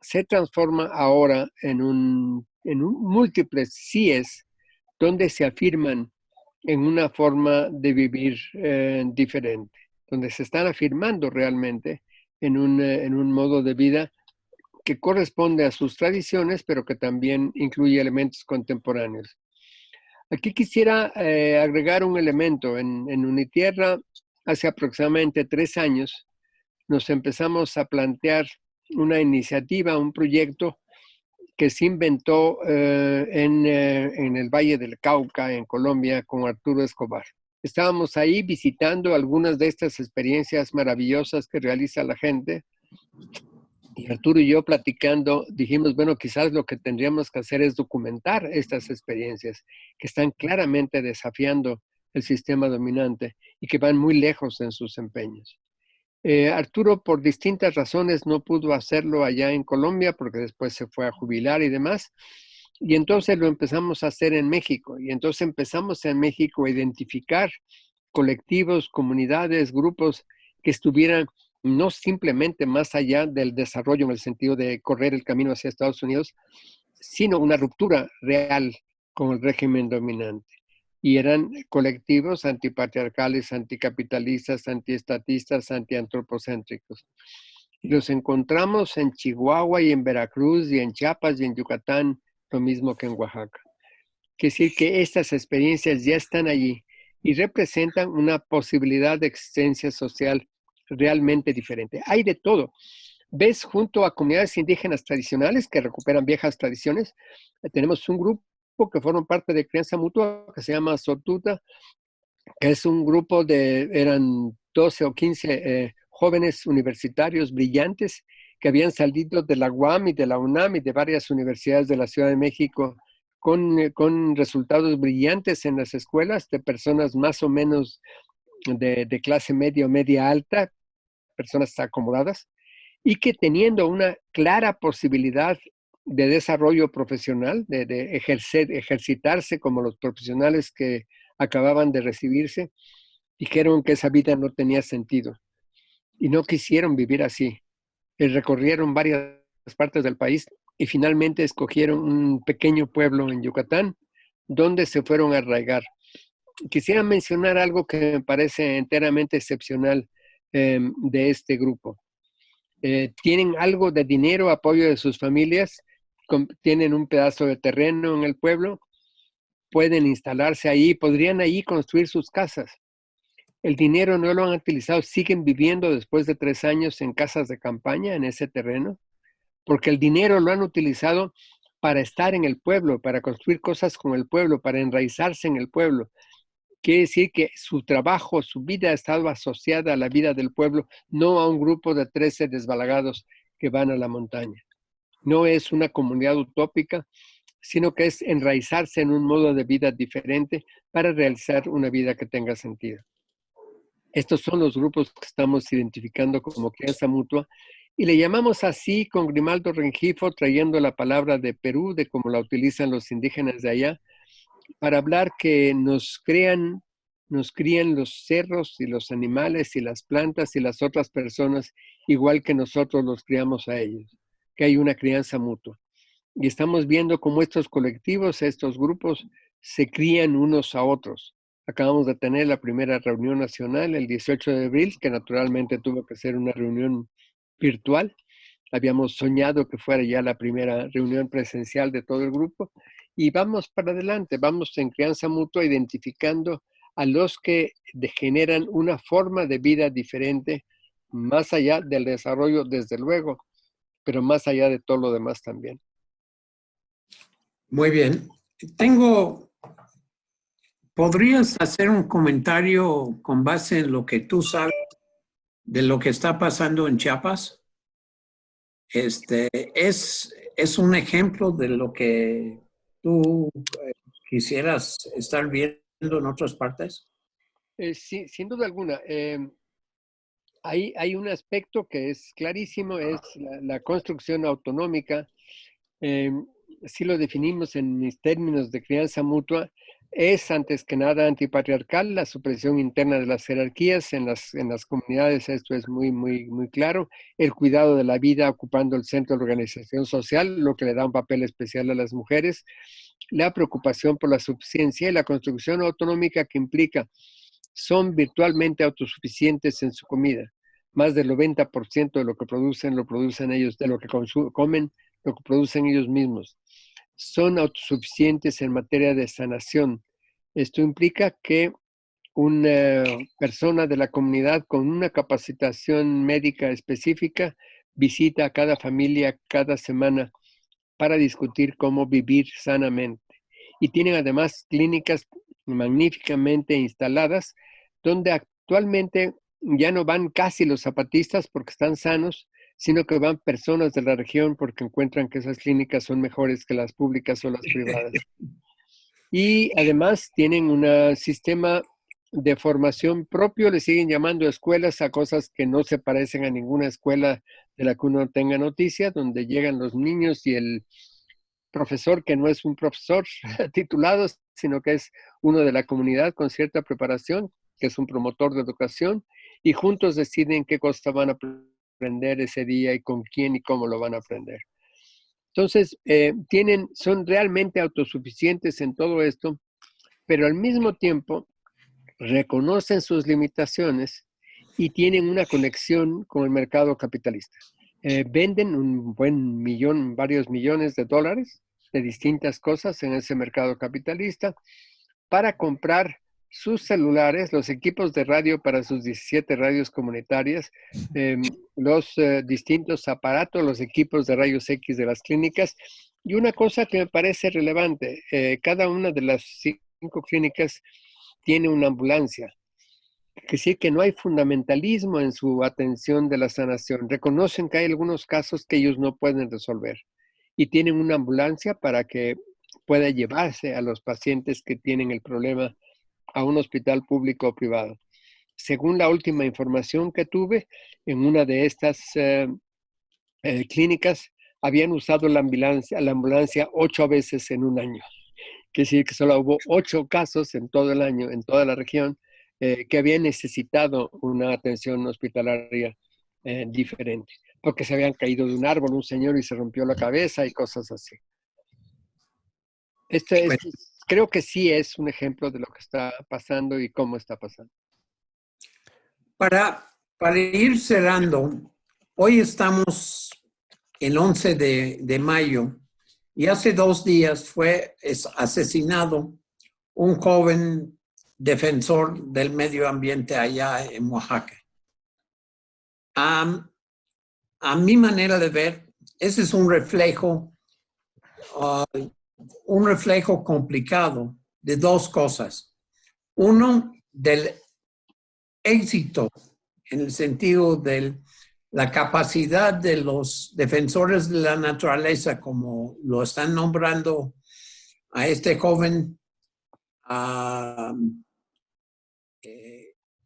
se transforma ahora en un múltiples síes donde se afirman en una forma de vivir diferente, donde se están afirmando realmente en un modo de vida que corresponde a sus tradiciones, pero que también incluye elementos contemporáneos. Aquí quisiera agregar un elemento. En Unitierra, hace aproximadamente 3 años, nos empezamos a plantear una iniciativa, un proyecto que se inventó en el Valle del Cauca, en Colombia, con Arturo Escobar. Estábamos ahí visitando algunas de estas experiencias maravillosas que realiza la gente. Y Arturo y yo platicando, dijimos, bueno, quizás lo que tendríamos que hacer es documentar estas experiencias que están claramente desafiando el sistema dominante y que van muy lejos en sus empeños. Arturo, por distintas razones, no pudo hacerlo allá en Colombia porque después se fue a jubilar y demás. Y entonces lo empezamos a hacer en México. Y entonces empezamos en México a identificar colectivos, comunidades, grupos que estuvieran no simplemente más allá del desarrollo en el sentido de correr el camino hacia Estados Unidos, sino una ruptura real con el régimen dominante. Y eran colectivos antipatriarcales, anticapitalistas, antiestatistas, antiantropocéntricos. Y los encontramos en Chihuahua y en Veracruz y en Chiapas y en Yucatán, lo mismo que en Oaxaca. Quiere decir que estas experiencias ya están allí y representan una posibilidad de existencia social realmente diferente. Hay de todo. Ves junto a comunidades indígenas tradicionales que recuperan viejas tradiciones, tenemos un grupo que forma parte de Crianza Mutua que se llama Sotuta, que es un grupo eran 12 o 15 jóvenes universitarios brillantes que habían salido de la UAM y de la UNAM y de varias universidades de la Ciudad de México con resultados brillantes en las escuelas de personas más o menos de clase media o media alta, personas acomodadas, y que teniendo una clara posibilidad de desarrollo profesional, de ejercitarse como los profesionales que acababan de recibirse, dijeron que esa vida no tenía sentido y no quisieron vivir así. Recorrieron varias partes del país y finalmente escogieron un pequeño pueblo en Yucatán donde se fueron a arraigar. Quisiera mencionar algo que me parece enteramente excepcional de este grupo. Tienen algo de dinero, apoyo de sus familias, tienen un pedazo de terreno en el pueblo, pueden instalarse ahí, podrían ahí construir sus casas. El dinero no lo han utilizado, siguen viviendo después de 3 años en casas de campaña en ese terreno, porque el dinero lo han utilizado para estar en el pueblo, para construir cosas con el pueblo, para enraizarse en el pueblo. Quiere decir que su trabajo, su vida ha estado asociada a la vida del pueblo, no a un grupo de 13 desbalagados que van a la montaña. No es una comunidad utópica, sino que es enraizarse en un modo de vida diferente para realizar una vida que tenga sentido. Estos son los grupos que estamos identificando como Crianza Mutua y le llamamos así con Grimaldo Rengifo, trayendo la palabra de Perú, de cómo la utilizan los indígenas de allá, para hablar que nos crían los cerros y los animales y las plantas y las otras personas, igual que nosotros los criamos a ellos, que hay una crianza mutua. Y estamos viendo cómo estos colectivos, estos grupos, se crían unos a otros. Acabamos de tener la primera reunión nacional el 18 de abril, que naturalmente tuvo que ser una reunión virtual. Habíamos soñado que fuera ya la primera reunión presencial de todo el grupo. Y vamos para adelante, vamos en crianza mutua identificando a los que generan una forma de vida diferente, más allá del desarrollo, desde luego, pero más allá de todo lo demás también. Muy bien. ¿Podrías hacer un comentario con base en lo que tú sabes de lo que está pasando en Chiapas? Es un ejemplo de lo que tú quisieras estar viendo en otras partes. Sí, sin duda alguna. Hay un aspecto que es clarísimo, es la construcción autonómica. eh, si lo definimos en mis términos de crianza mutua, es antes que nada antipatriarcal, la supresión interna de las jerarquías en las comunidades, esto es muy claro, el cuidado de la vida ocupando el centro de organización social, lo que le da un papel especial a las mujeres, la preocupación por la suficiencia y la construcción autonómica que implica son virtualmente autosuficientes en su comida. Más del 90% de lo que producen, lo producen ellos, de lo que comen, lo que producen ellos mismos. Son autosuficientes en materia de sanación. Esto implica que una persona de la comunidad con una capacitación médica específica visita a cada familia cada semana para discutir cómo vivir sanamente. Y tienen además clínicas magníficamente instaladas donde actualmente ya no van casi los zapatistas porque están sanos, sino que van personas de la región porque encuentran que esas clínicas son mejores que las públicas o las privadas. Y además tienen un sistema de formación propio, le siguen llamando escuelas a cosas que no se parecen a ninguna escuela de la que uno tenga noticia, donde llegan los niños y el profesor que no es un profesor titulado, sino que es uno de la comunidad con cierta preparación, que es un promotor de educación, y juntos deciden qué cosa van a aprender ese día y con quién y cómo lo van a aprender. Entonces, son realmente autosuficientes en todo esto, pero al mismo tiempo reconocen sus limitaciones y tienen una conexión con el mercado capitalista. Venden un buen millón, varios millones de dólares de distintas cosas en ese mercado capitalista para comprar sus celulares, los equipos de radio para sus 17 radios comunitarias, los distintos aparatos, los equipos de rayos X de las clínicas. Y una cosa que me parece relevante, cada una de las 5 clínicas tiene una ambulancia. Es decir, que no hay fundamentalismo en su atención de la sanación. Reconocen que hay algunos casos que ellos no pueden resolver y tienen una ambulancia para que pueda llevarse a los pacientes que tienen el problema a un hospital público o privado. Según la última información que tuve, en una de estas clínicas habían usado la ambulancia 8 veces en un año. Quiere decir que solo hubo 8 casos en todo el año, en toda la región, que habían necesitado una atención hospitalaria diferente, porque se habían caído de un árbol un señor y se rompió la cabeza y cosas así. Creo que sí es un ejemplo de lo que está pasando y cómo está pasando. Para ir cerrando, hoy estamos el 11 de mayo y hace 2 días fue asesinado un joven defensor del medio ambiente allá en Oaxaca. A mi manera de ver, ese es un reflejo complicado de 2 cosas. Uno, del éxito en el sentido de la capacidad de los defensores de la naturaleza, como lo están nombrando a este joven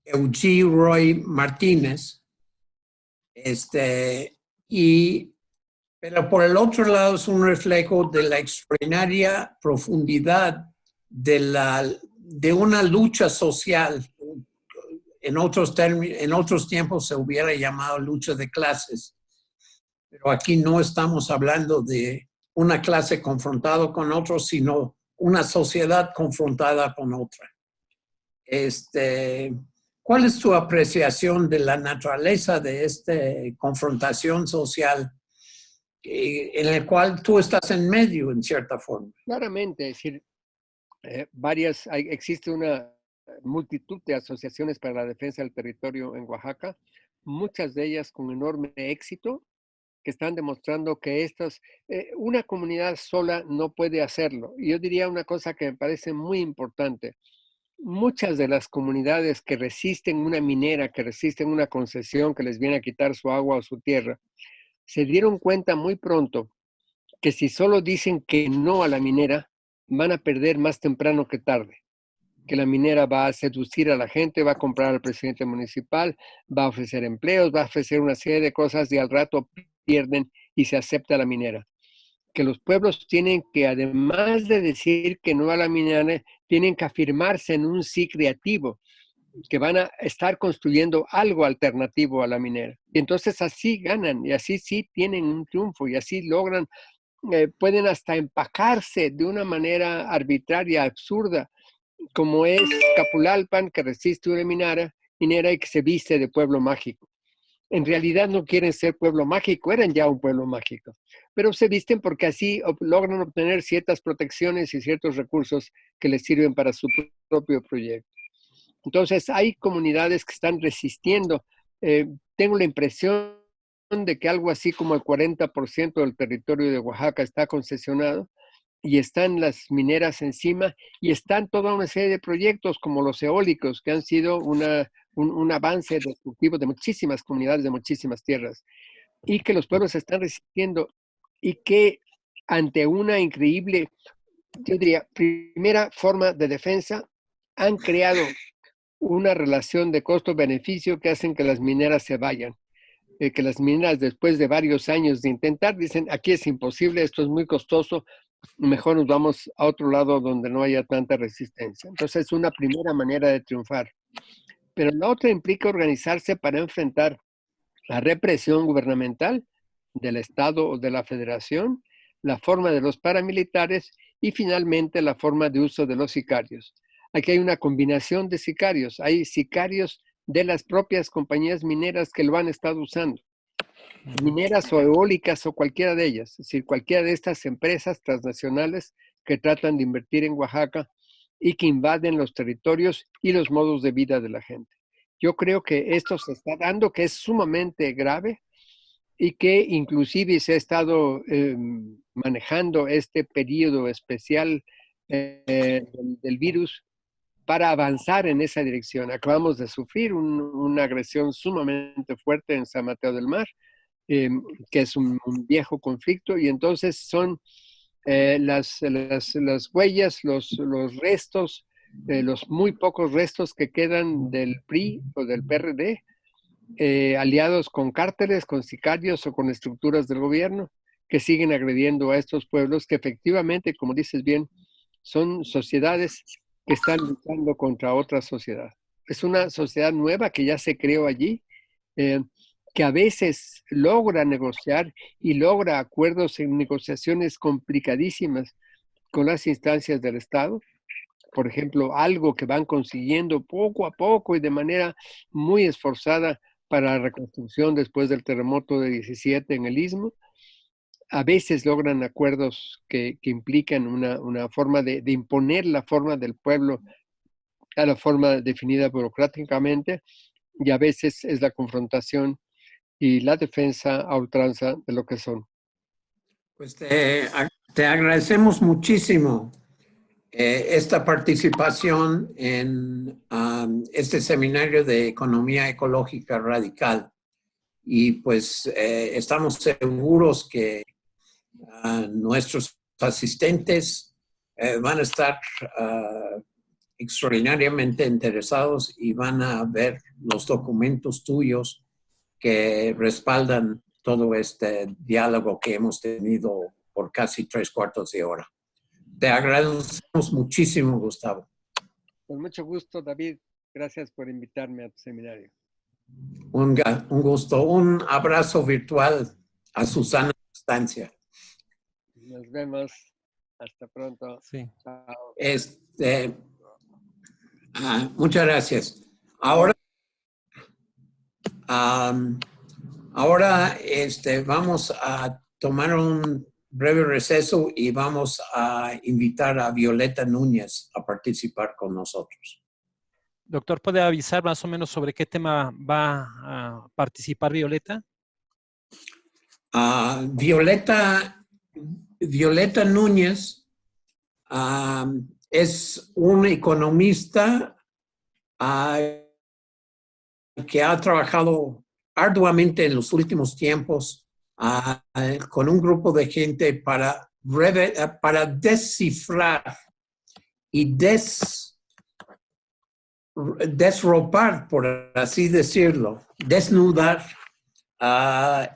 Eugene Roy Martínez, pero por el otro lado es un reflejo de la extraordinaria profundidad de una lucha social. En otros tiempos se hubiera llamado lucha de clases, pero aquí no estamos hablando de una clase confrontada con otros, sino una sociedad confrontada con otra. ¿Cuál es tu apreciación de la naturaleza de esta confrontación social en el cual tú estás en medio, en cierta forma? Claramente, es decir, existe una multitud de asociaciones para la defensa del territorio en Oaxaca, muchas de ellas con enorme éxito, que están demostrando que una comunidad sola no puede hacerlo. Y yo diría una cosa que me parece muy importante. Muchas de las comunidades que resisten una minera, que resisten una concesión que les viene a quitar su agua o su tierra, se dieron cuenta muy pronto que si solo dicen que no a la minera, van a perder más temprano que tarde. Que la minera va a seducir a la gente, va a comprar al presidente municipal, va a ofrecer empleos, va a ofrecer una serie de cosas y al rato pierden y se acepta la minera. Que los pueblos tienen que, además de decir que no a la minera, tienen que afirmarse en un sí creativo, que van a estar construyendo algo alternativo a la minera. Y entonces así ganan y así sí tienen un triunfo y así logran, pueden hasta empacarse de una manera arbitraria, absurda, como es Capulalpan, que resiste una minera y que se viste de pueblo mágico. En realidad no quieren ser pueblo mágico, eran ya un pueblo mágico, pero se visten porque así logran obtener ciertas protecciones y ciertos recursos que les sirven para su propio proyecto. Entonces hay comunidades que están resistiendo. Tengo la impresión de que algo así como el 40% del territorio de Oaxaca está concesionado y están las mineras encima y están toda una serie de proyectos como los eólicos que han sido un avance destructivo de muchísimas comunidades, de muchísimas tierras, y que los pueblos están resistiendo y que ante una increíble, yo diría, primera forma de defensa, han creado una relación de costo-beneficio que hacen que las mineras se vayan. Que las mineras, después de varios años de intentar, dicen, aquí es imposible, esto es muy costoso, mejor nos vamos a otro lado donde no haya tanta resistencia. Entonces es una primera manera de triunfar. Pero la otra implica organizarse para enfrentar la represión gubernamental del Estado o de la Federación, la forma de los paramilitares y finalmente la forma de uso de los sicarios. Aquí hay una combinación de sicarios. Hay sicarios de las propias compañías mineras que lo han estado usando. Mineras o eólicas o cualquiera de ellas. Es decir, cualquiera de estas empresas transnacionales que tratan de invertir en Oaxaca y que invaden los territorios y los modos de vida de la gente. Yo creo que esto se está dando, que es sumamente grave y que inclusive se ha estado manejando este periodo especial del virus para avanzar en esa dirección. Acabamos de sufrir una agresión sumamente fuerte en San Mateo del Mar, que es un viejo conflicto, y entonces son las huellas, los restos, los muy pocos restos que quedan del PRI o del PRD, aliados con cárteles, con sicarios o con estructuras del gobierno que siguen agrediendo a estos pueblos que efectivamente, como dices bien, son sociedades que están luchando contra otra sociedad. Es una sociedad nueva que ya se creó allí, que a veces logra negociar y logra acuerdos en negociaciones complicadísimas con las instancias del Estado. Por ejemplo, algo que van consiguiendo poco a poco y de manera muy esforzada para la reconstrucción después del terremoto de 17 en el Istmo. A veces logran acuerdos que implican una forma de imponer la forma del pueblo a la forma definida burocráticamente, y a veces es la confrontación y la defensa a ultranza de lo que son. Pues te agradecemos muchísimo esta participación en este seminario de Economía Ecológica Radical. Y pues estamos seguros que nuestros asistentes van a estar extraordinariamente interesados y van a ver los documentos tuyos que respaldan todo este diálogo que hemos tenido por casi 3/4 de hora. Te agradecemos muchísimo, Gustavo. Con mucho gusto, David. Gracias por invitarme a tu seminario. Un gusto. Un abrazo virtual a Susana Distancia. Nos vemos. Hasta pronto. Sí. Chao. Muchas gracias. Ahora, vamos a tomar un breve receso y vamos a invitar a Violeta Núñez a participar con nosotros. Doctor, ¿puede avisar más o menos sobre qué tema va a participar Violeta? Violeta Núñez es una economista que ha trabajado arduamente en los últimos tiempos con un grupo de gente para descifrar y desropar, por así decirlo, desnudar las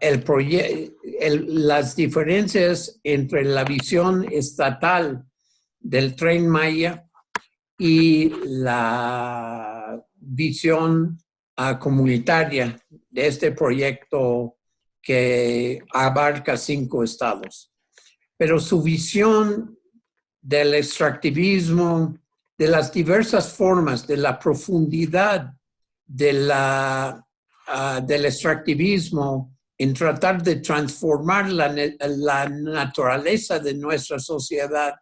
diferencias entre la visión estatal del Tren Maya y la visión comunitaria de este proyecto que abarca 5 estados. Pero su visión del extractivismo, de las diversas formas, de la profundidad del extractivismo en tratar de transformar la naturaleza de nuestra sociedad,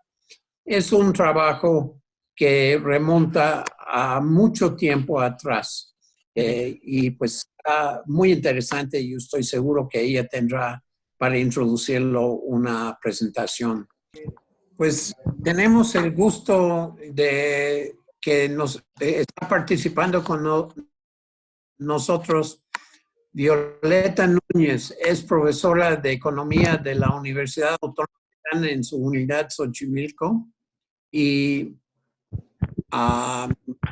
es un trabajo que remonta a mucho tiempo atrás. Y pues está muy interesante y yo estoy seguro que ella tendrá para introducirlo una presentación. Pues tenemos el gusto de que nos está participando con nosotros Violeta Núñez. Es profesora de Economía de la Universidad Autónoma en su unidad Xochimilco y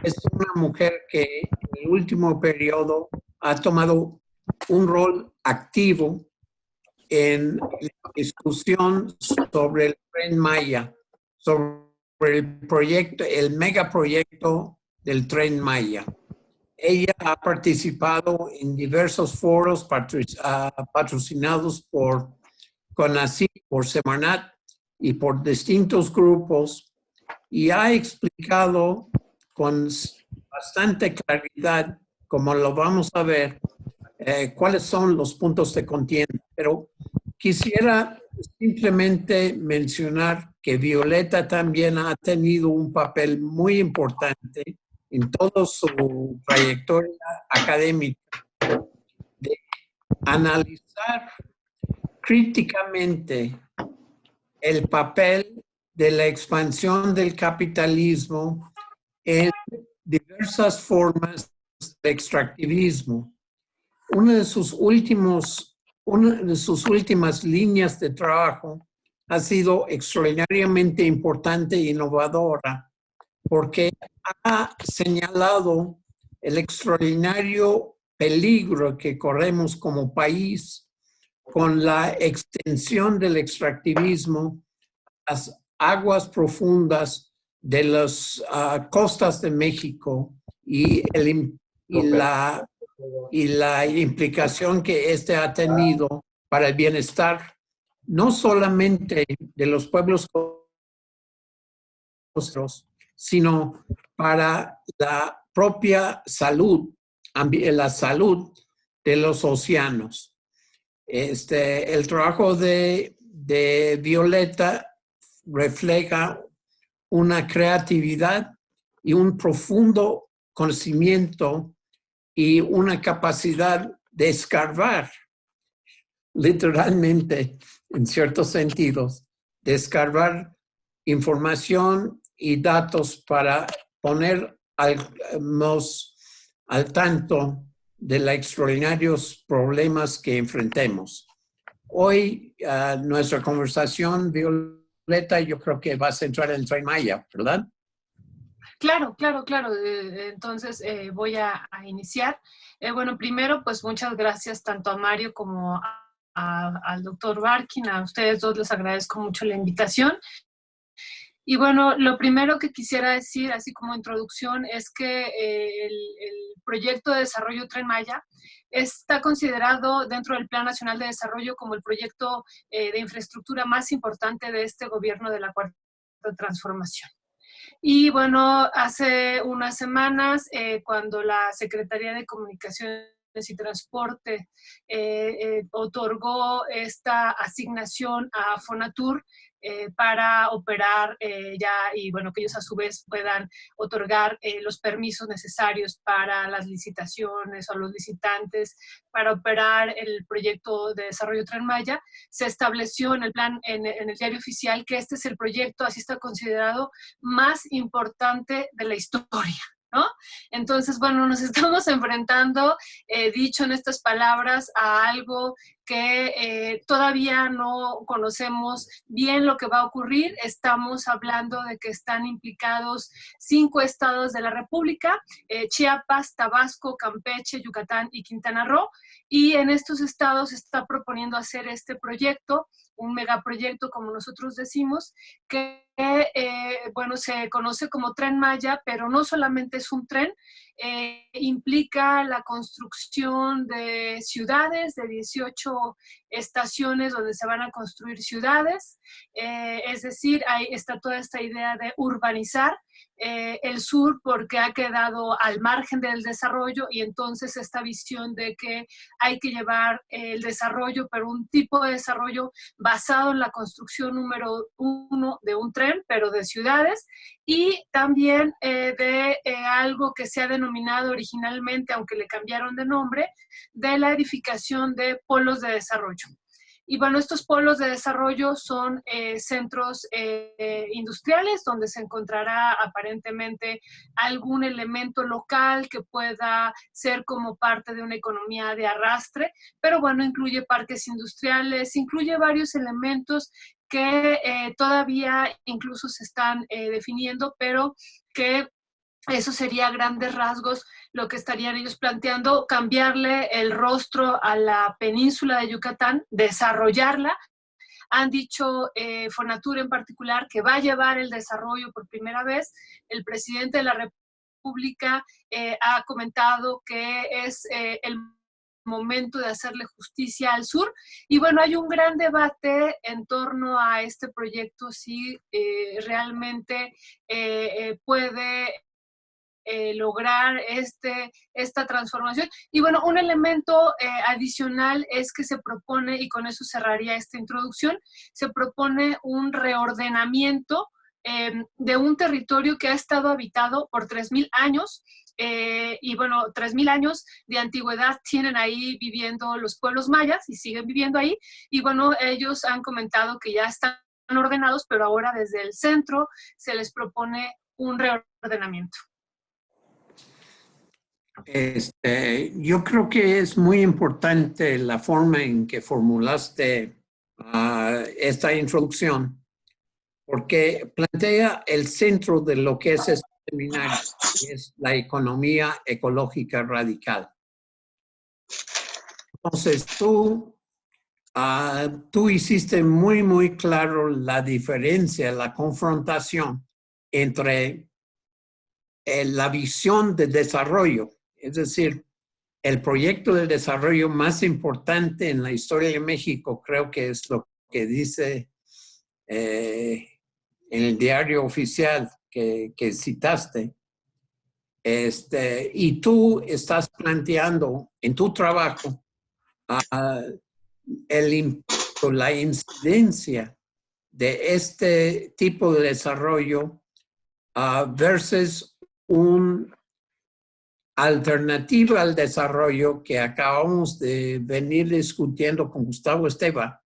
es una mujer que en el último periodo ha tomado un rol activo en la discusión sobre el Tren Maya, sobre el proyecto, el megaproyecto del Tren Maya. Ella ha participado en diversos foros patrocinados por CONACYT, por Semarnat y por distintos grupos, y ha explicado con bastante claridad, como lo vamos a ver, cuáles son los puntos de contienda. Pero quisiera simplemente mencionar que Violeta también ha tenido un papel muy importante en toda su trayectoria académica de analizar críticamente el papel de la expansión del capitalismo en diversas formas de extractivismo. Una de sus últimas líneas de trabajo ha sido extraordinariamente importante e innovadora porque ha señalado el extraordinario peligro que corremos como país con la extensión del extractivismo a las aguas profundas de las costas de México y la implicación que este ha tenido para el bienestar no solamente de los pueblos costeros, sino para la propia salud, la salud de los océanos. El trabajo de Violeta refleja una creatividad y un profundo conocimiento y una capacidad de escarbar, literalmente, en ciertos sentidos, de escarbar información y datos para ponernos al tanto de los extraordinarios problemas que enfrentemos. Hoy, nuestra conversación, Violeta, yo creo que va a centrar en el Tren Maya, ¿verdad? Claro, claro, claro. Entonces voy a iniciar. Bueno, primero, pues muchas gracias tanto a Mario como al doctor Barkin. A ustedes dos les agradezco mucho la invitación. Y bueno, lo primero que quisiera decir, así como introducción, es que el proyecto de desarrollo Tren Maya está considerado dentro del Plan Nacional de Desarrollo como el proyecto de infraestructura más importante de este gobierno de la Cuarta Transformación. Y bueno, hace unas semanas, cuando la Secretaría de Comunicaciones y Transporte otorgó esta asignación a Fonatur para operar ya, y bueno, que ellos a su vez puedan otorgar los permisos necesarios para las licitaciones o los licitantes para operar el proyecto de desarrollo Tren Maya. Se estableció en el plan, en el diario oficial, que este es el proyecto, así está considerado, más importante de la historia, ¿no? Entonces, bueno, nos estamos enfrentando, dicho en estas palabras, a algo que todavía no conocemos bien lo que va a ocurrir. Estamos hablando de que están implicados 5 estados de la República, Chiapas, Tabasco, Campeche, Yucatán y Quintana Roo, y en estos estados se está proponiendo hacer este proyecto, un megaproyecto, como nosotros decimos, que bueno, se conoce como Tren Maya, pero no solamente es un tren, implica la construcción de ciudades, de 18 estaciones donde se van a construir ciudades, es decir, ahí está toda esta idea de urbanizar el sur, porque ha quedado al margen del desarrollo, y entonces esta visión de que hay que llevar el desarrollo, pero un tipo de desarrollo basado en la construcción número 1 de un tren, pero de ciudades, y también de algo que se ha denominado originalmente, aunque le cambiaron de nombre, de la edificación de polos de desarrollo. Y bueno, estos polos de desarrollo son centros industriales donde se encontrará aparentemente algún elemento local que pueda ser como parte de una economía de arrastre, pero bueno, incluye parques industriales, incluye varios elementos que todavía incluso se están definiendo, pero que eso sería a grandes rasgos lo que estarían ellos planteando: cambiarle el rostro a la península de Yucatán, desarrollarla. Han dicho Fonatur en particular que va a llevar el desarrollo por primera vez. El presidente de la República ha comentado que es el momento de hacerle justicia al sur. Y bueno, hay un gran debate en torno a este proyecto, si realmente puede lograr esta transformación. Y bueno, un elemento adicional es que se propone, y con eso cerraría esta introducción, se propone un reordenamiento de un territorio que ha estado habitado por 3,000 años, y bueno, 3,000 años de antigüedad tienen ahí viviendo los pueblos mayas y siguen viviendo ahí, y bueno, ellos han comentado que ya están ordenados, pero ahora desde el centro se les propone un reordenamiento. Yo creo que es muy importante la forma en que formulaste esta introducción, porque plantea el centro de lo que es este seminario, que es la economía ecológica radical. Entonces, tú hiciste muy, muy claro la diferencia, la confrontación entre la visión de desarrollo, es decir, el proyecto de desarrollo más importante en la historia de México, creo que es lo que dice en el diario oficial que citaste, y tú estás planteando en tu trabajo el impacto, la incidencia de este tipo de desarrollo versus un alternativa al desarrollo que acabamos de venir discutiendo con Gustavo Esteva,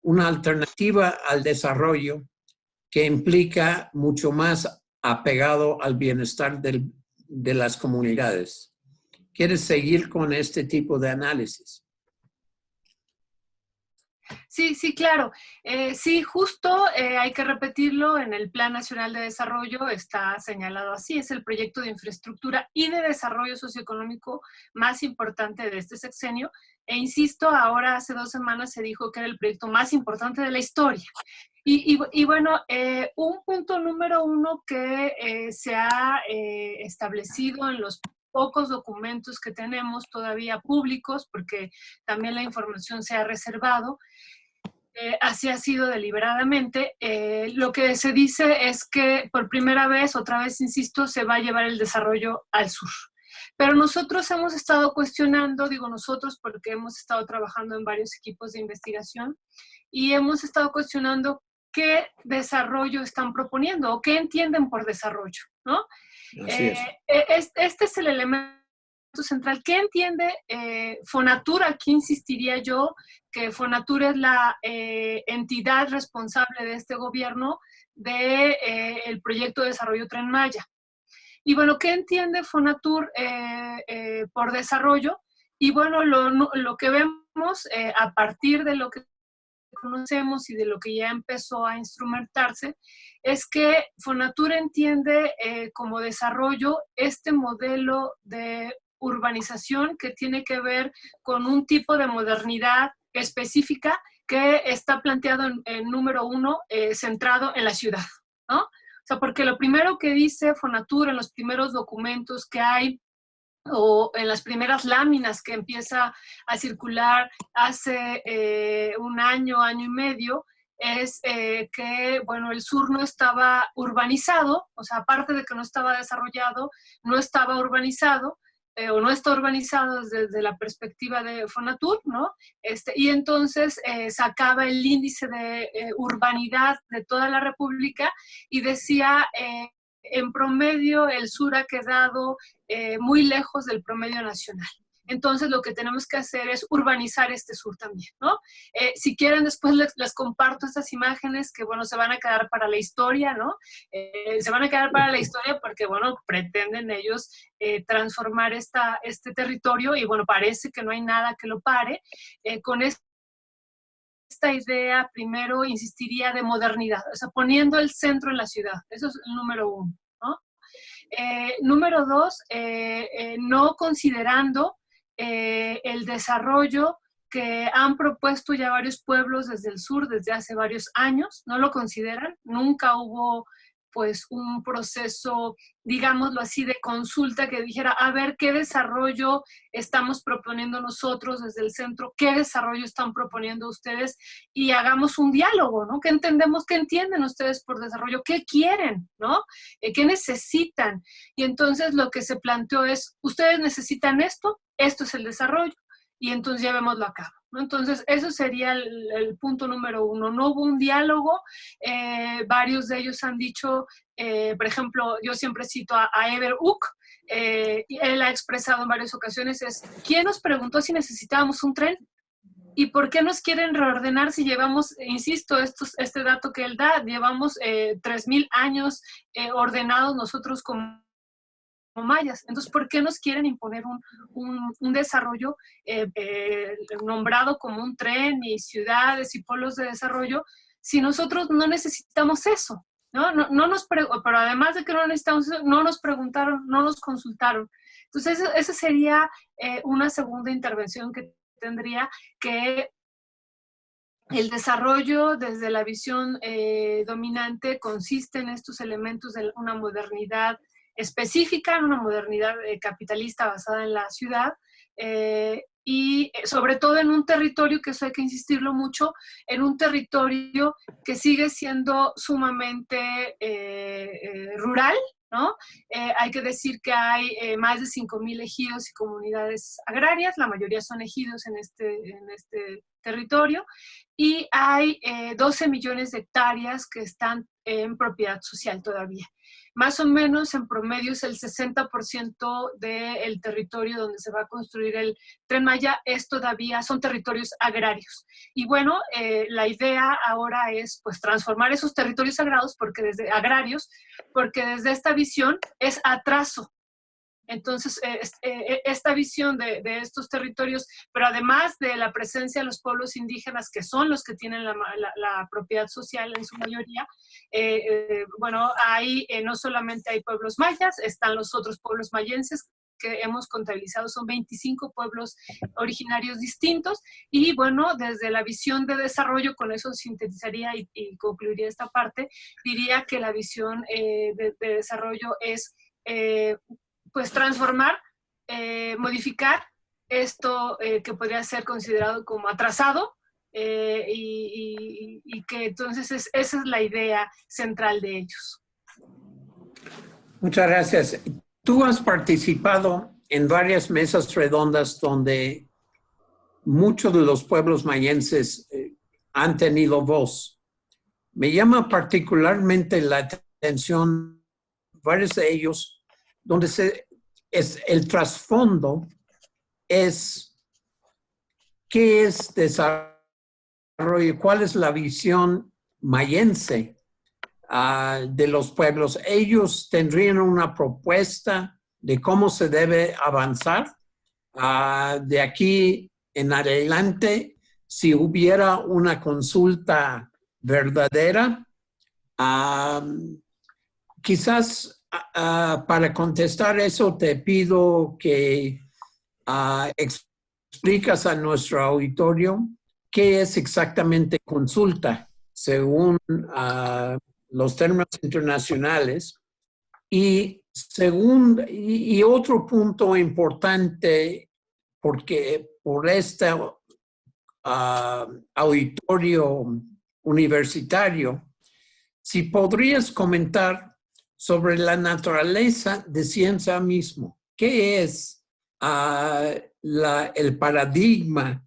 una alternativa al desarrollo que implica mucho más apegado al bienestar de las comunidades. ¿Quieres seguir con este tipo de análisis? Sí, sí, claro. Sí, justo hay que repetirlo, en el Plan Nacional de Desarrollo está señalado así: es el proyecto de infraestructura y de desarrollo socioeconómico más importante de este sexenio. E insisto, ahora hace 2 semanas se dijo que era el proyecto más importante de la historia. Y bueno, un punto número 1 que se ha establecido en los pocos documentos que tenemos todavía públicos, porque también la información se ha reservado, así ha sido deliberadamente. Lo que se dice es que por primera vez, otra vez insisto, se va a llevar el desarrollo al sur. Pero nosotros hemos estado cuestionando, digo nosotros porque hemos estado trabajando en varios equipos de investigación y hemos estado cuestionando qué desarrollo están proponiendo o qué entienden por desarrollo, ¿no? Así es. Este es el elemento central. ¿Qué entiende Fonatur? Aquí insistiría yo que Fonatur es la entidad responsable de este gobierno del proyecto de desarrollo Tren Maya. Y bueno, ¿qué entiende Fonatur por desarrollo? Y bueno, lo que vemos a partir de lo que conocemos y de lo que ya empezó a instrumentarse, es que Fonatur entiende como desarrollo este modelo de urbanización que tiene que ver con un tipo de modernidad específica que está planteado en número 1, centrado en la ciudad, ¿no? O sea, porque lo primero que dice Fonatur en los primeros documentos que hay o en las primeras láminas que empieza a circular hace un año, año y medio, es que, bueno, el sur no estaba urbanizado, o sea, aparte de que no estaba desarrollado, no estaba urbanizado, o no está urbanizado desde la perspectiva de Fonatur, ¿no? Y entonces sacaba el índice de urbanidad de toda la República y decía, en promedio, el sur ha quedado muy lejos del promedio nacional. Entonces, lo que tenemos que hacer es urbanizar este sur también, ¿no? Si quieren, después les comparto estas imágenes que, bueno, se van a quedar para la historia, ¿no? Se van a quedar para la historia porque, bueno, pretenden ellos transformar este territorio y, bueno, parece que no hay nada que lo pare. Con esta idea, primero, insistiría de modernidad, o sea, poniendo el centro en la ciudad. Eso es el número 1, ¿no? Número 2, no considerando el desarrollo que han propuesto ya varios pueblos desde el sur desde hace varios años, no lo consideran, nunca hubo pues un proceso, digámoslo así, de consulta que dijera, a ver, ¿qué desarrollo estamos proponiendo nosotros desde el centro? ¿Qué desarrollo están proponiendo ustedes? Y hagamos un diálogo, ¿no? ¿Qué entendemos, qué entienden ustedes por desarrollo? ¿Qué quieren, no? ¿Qué necesitan? Y entonces lo que se planteó es, ustedes necesitan esto es el desarrollo, y entonces llevémoslo a cabo, ¿no? Entonces, eso sería el punto número 1. No hubo un diálogo, varios de ellos han dicho, por ejemplo, yo siempre cito a Ever Uck, y él ha expresado en varias ocasiones, ¿quién nos preguntó si necesitábamos un tren? ¿Y por qué nos quieren reordenar si llevamos, insisto, este dato que él da, llevamos 3,000 años ordenados nosotros como mayas? Entonces, ¿por qué nos quieren imponer un desarrollo nombrado como un tren y ciudades y polos de desarrollo si nosotros no necesitamos eso? Pero además de que no necesitamos eso, no nos preguntaron, no nos consultaron. Entonces, esa sería una segunda intervención que tendría, que el desarrollo desde la visión dominante consiste en estos elementos de una modernidad específica, en una modernidad capitalista basada en la ciudad, y sobre todo en un territorio, que eso hay que insistirlo mucho, en un territorio que sigue siendo sumamente rural, ¿no? Hay que decir que hay más de 5,000 ejidos y comunidades agrarias, la mayoría son ejidos en este territorio, y hay 12 millones de hectáreas que están en propiedad social todavía. Más o menos, en promedio, es el 60% del territorio donde se va a construir el Tren Maya, son territorios agrarios. Y bueno, la idea ahora es pues transformar esos territorios agrarios, porque desde esta visión es atraso. Entonces, esta visión de estos territorios, pero además de la presencia de los pueblos indígenas, que son los que tienen la propiedad social en su mayoría, bueno, no solamente hay pueblos mayas, están los otros pueblos mayenses que hemos contabilizado, son 25 pueblos originarios distintos, y bueno, desde la visión de desarrollo, con eso sintetizaría y concluiría esta parte, diría que la visión de desarrollo es pues transformar, modificar esto que podría ser considerado como atrasado, y que entonces esa es la idea central de ellos. Muchas gracias. Tú has participado en varias mesas redondas donde muchos de los pueblos mayenses han tenido voz. Me llama particularmente la atención varios de ellos donde el trasfondo es qué es desarrollo, cuál es la visión mayense de los pueblos. Ellos tendrían una propuesta de cómo se debe avanzar de aquí en adelante si hubiera una consulta verdadera. Quizás para contestar eso te pido que explicas a nuestro auditorio qué es exactamente consulta según los términos internacionales. Y otro punto importante, porque por este auditorio universitario, si podrías comentar sobre la naturaleza de ciencia mismo. ¿Qué es el paradigma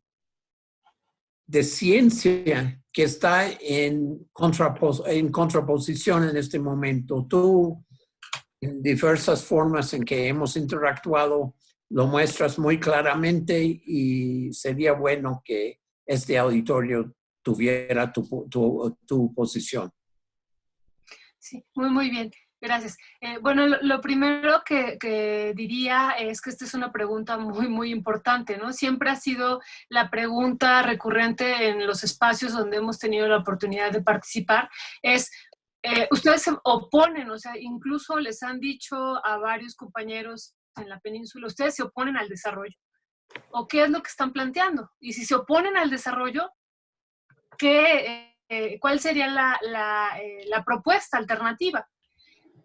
de ciencia que está en contraposición en este momento? Tú, en diversas formas en que hemos interactuado, lo muestras muy claramente y sería bueno que este auditorio tuviera tu posición. Sí, muy bien. Gracias. Bueno, lo primero que diría es que esta es una pregunta muy importante, ¿no? Siempre ha sido la pregunta recurrente en los espacios donde hemos tenido la oportunidad de participar, es, ustedes se oponen, o sea, incluso les han dicho a varios compañeros en la península, ustedes se oponen al desarrollo. ¿O qué es lo que están planteando? Y si se oponen al desarrollo, ¿cuál sería la propuesta alternativa?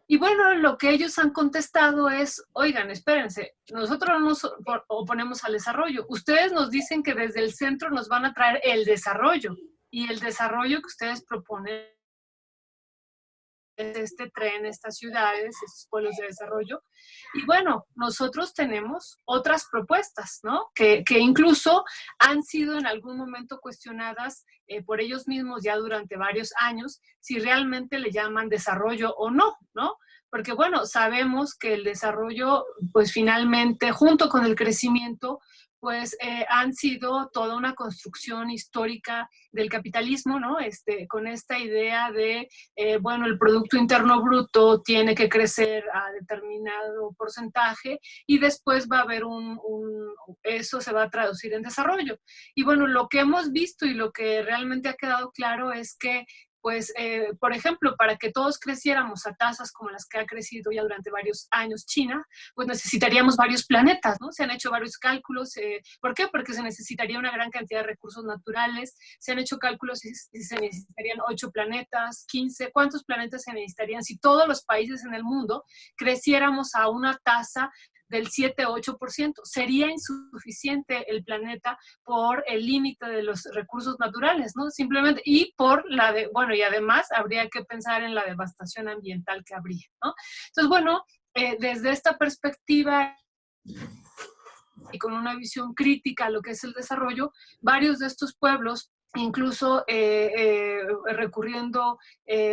Y bueno, lo que ellos han contestado es, oigan, espérense, nosotros no nos oponemos al desarrollo. Ustedes nos dicen que desde el centro nos van a traer el desarrollo. Y el desarrollo que ustedes proponen es este tren, estas ciudades, estos pueblos de desarrollo. Y bueno, nosotros tenemos otras propuestas, ¿no? Que incluso han sido en algún momento cuestionadas por ellos mismos ya durante varios años, si realmente le llaman desarrollo o no, ¿no? Porque bueno, sabemos que el desarrollo, pues finalmente, junto con el crecimiento, pues han sido toda una construcción histórica del capitalismo, ¿no? Con esta idea de, bueno, el Producto Interno Bruto tiene que crecer a determinado porcentaje y después va a haber eso se va a traducir en desarrollo. Y bueno, lo que hemos visto y lo que realmente ha quedado claro es que pues, por ejemplo, para que todos creciéramos a tasas como las que ha crecido ya durante varios años China, pues necesitaríamos varios planetas, ¿no? Se han hecho varios cálculos. ¿Por qué? Porque se necesitaría una gran cantidad de recursos naturales. Se han hecho cálculos si se necesitarían 8 planetas, 15. ¿Cuántos planetas se necesitarían si todos los países en el mundo creciéramos a una tasa del 7-8%? Sería insuficiente el planeta por el límite de los recursos naturales, ¿no? Simplemente, y y además habría que pensar en la devastación ambiental que habría, ¿no? Entonces, bueno, desde esta perspectiva y con una visión crítica a lo que es el desarrollo, varios de estos pueblos, incluso recurriendo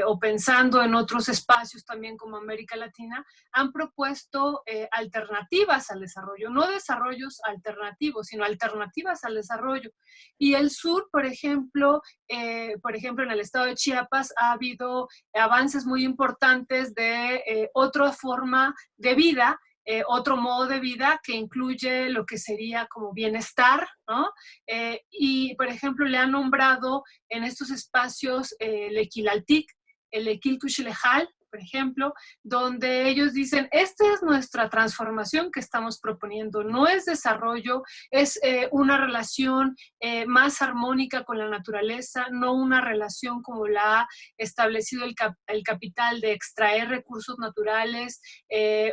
o pensando en otros espacios también como América Latina, han propuesto alternativas al desarrollo, no desarrollos alternativos, sino alternativas al desarrollo. Y el sur, por ejemplo, en el estado de Chiapas ha habido avances muy importantes de otra forma de vida, otro modo de vida que incluye lo que sería como bienestar, ¿no? Y, por ejemplo, le han nombrado en estos espacios el Equilaltic, el Equilcuchilejal, por ejemplo, donde ellos dicen, esta es nuestra transformación que estamos proponiendo, no es desarrollo, es una relación más armónica con la naturaleza, no una relación como la ha establecido el capital de extraer recursos naturales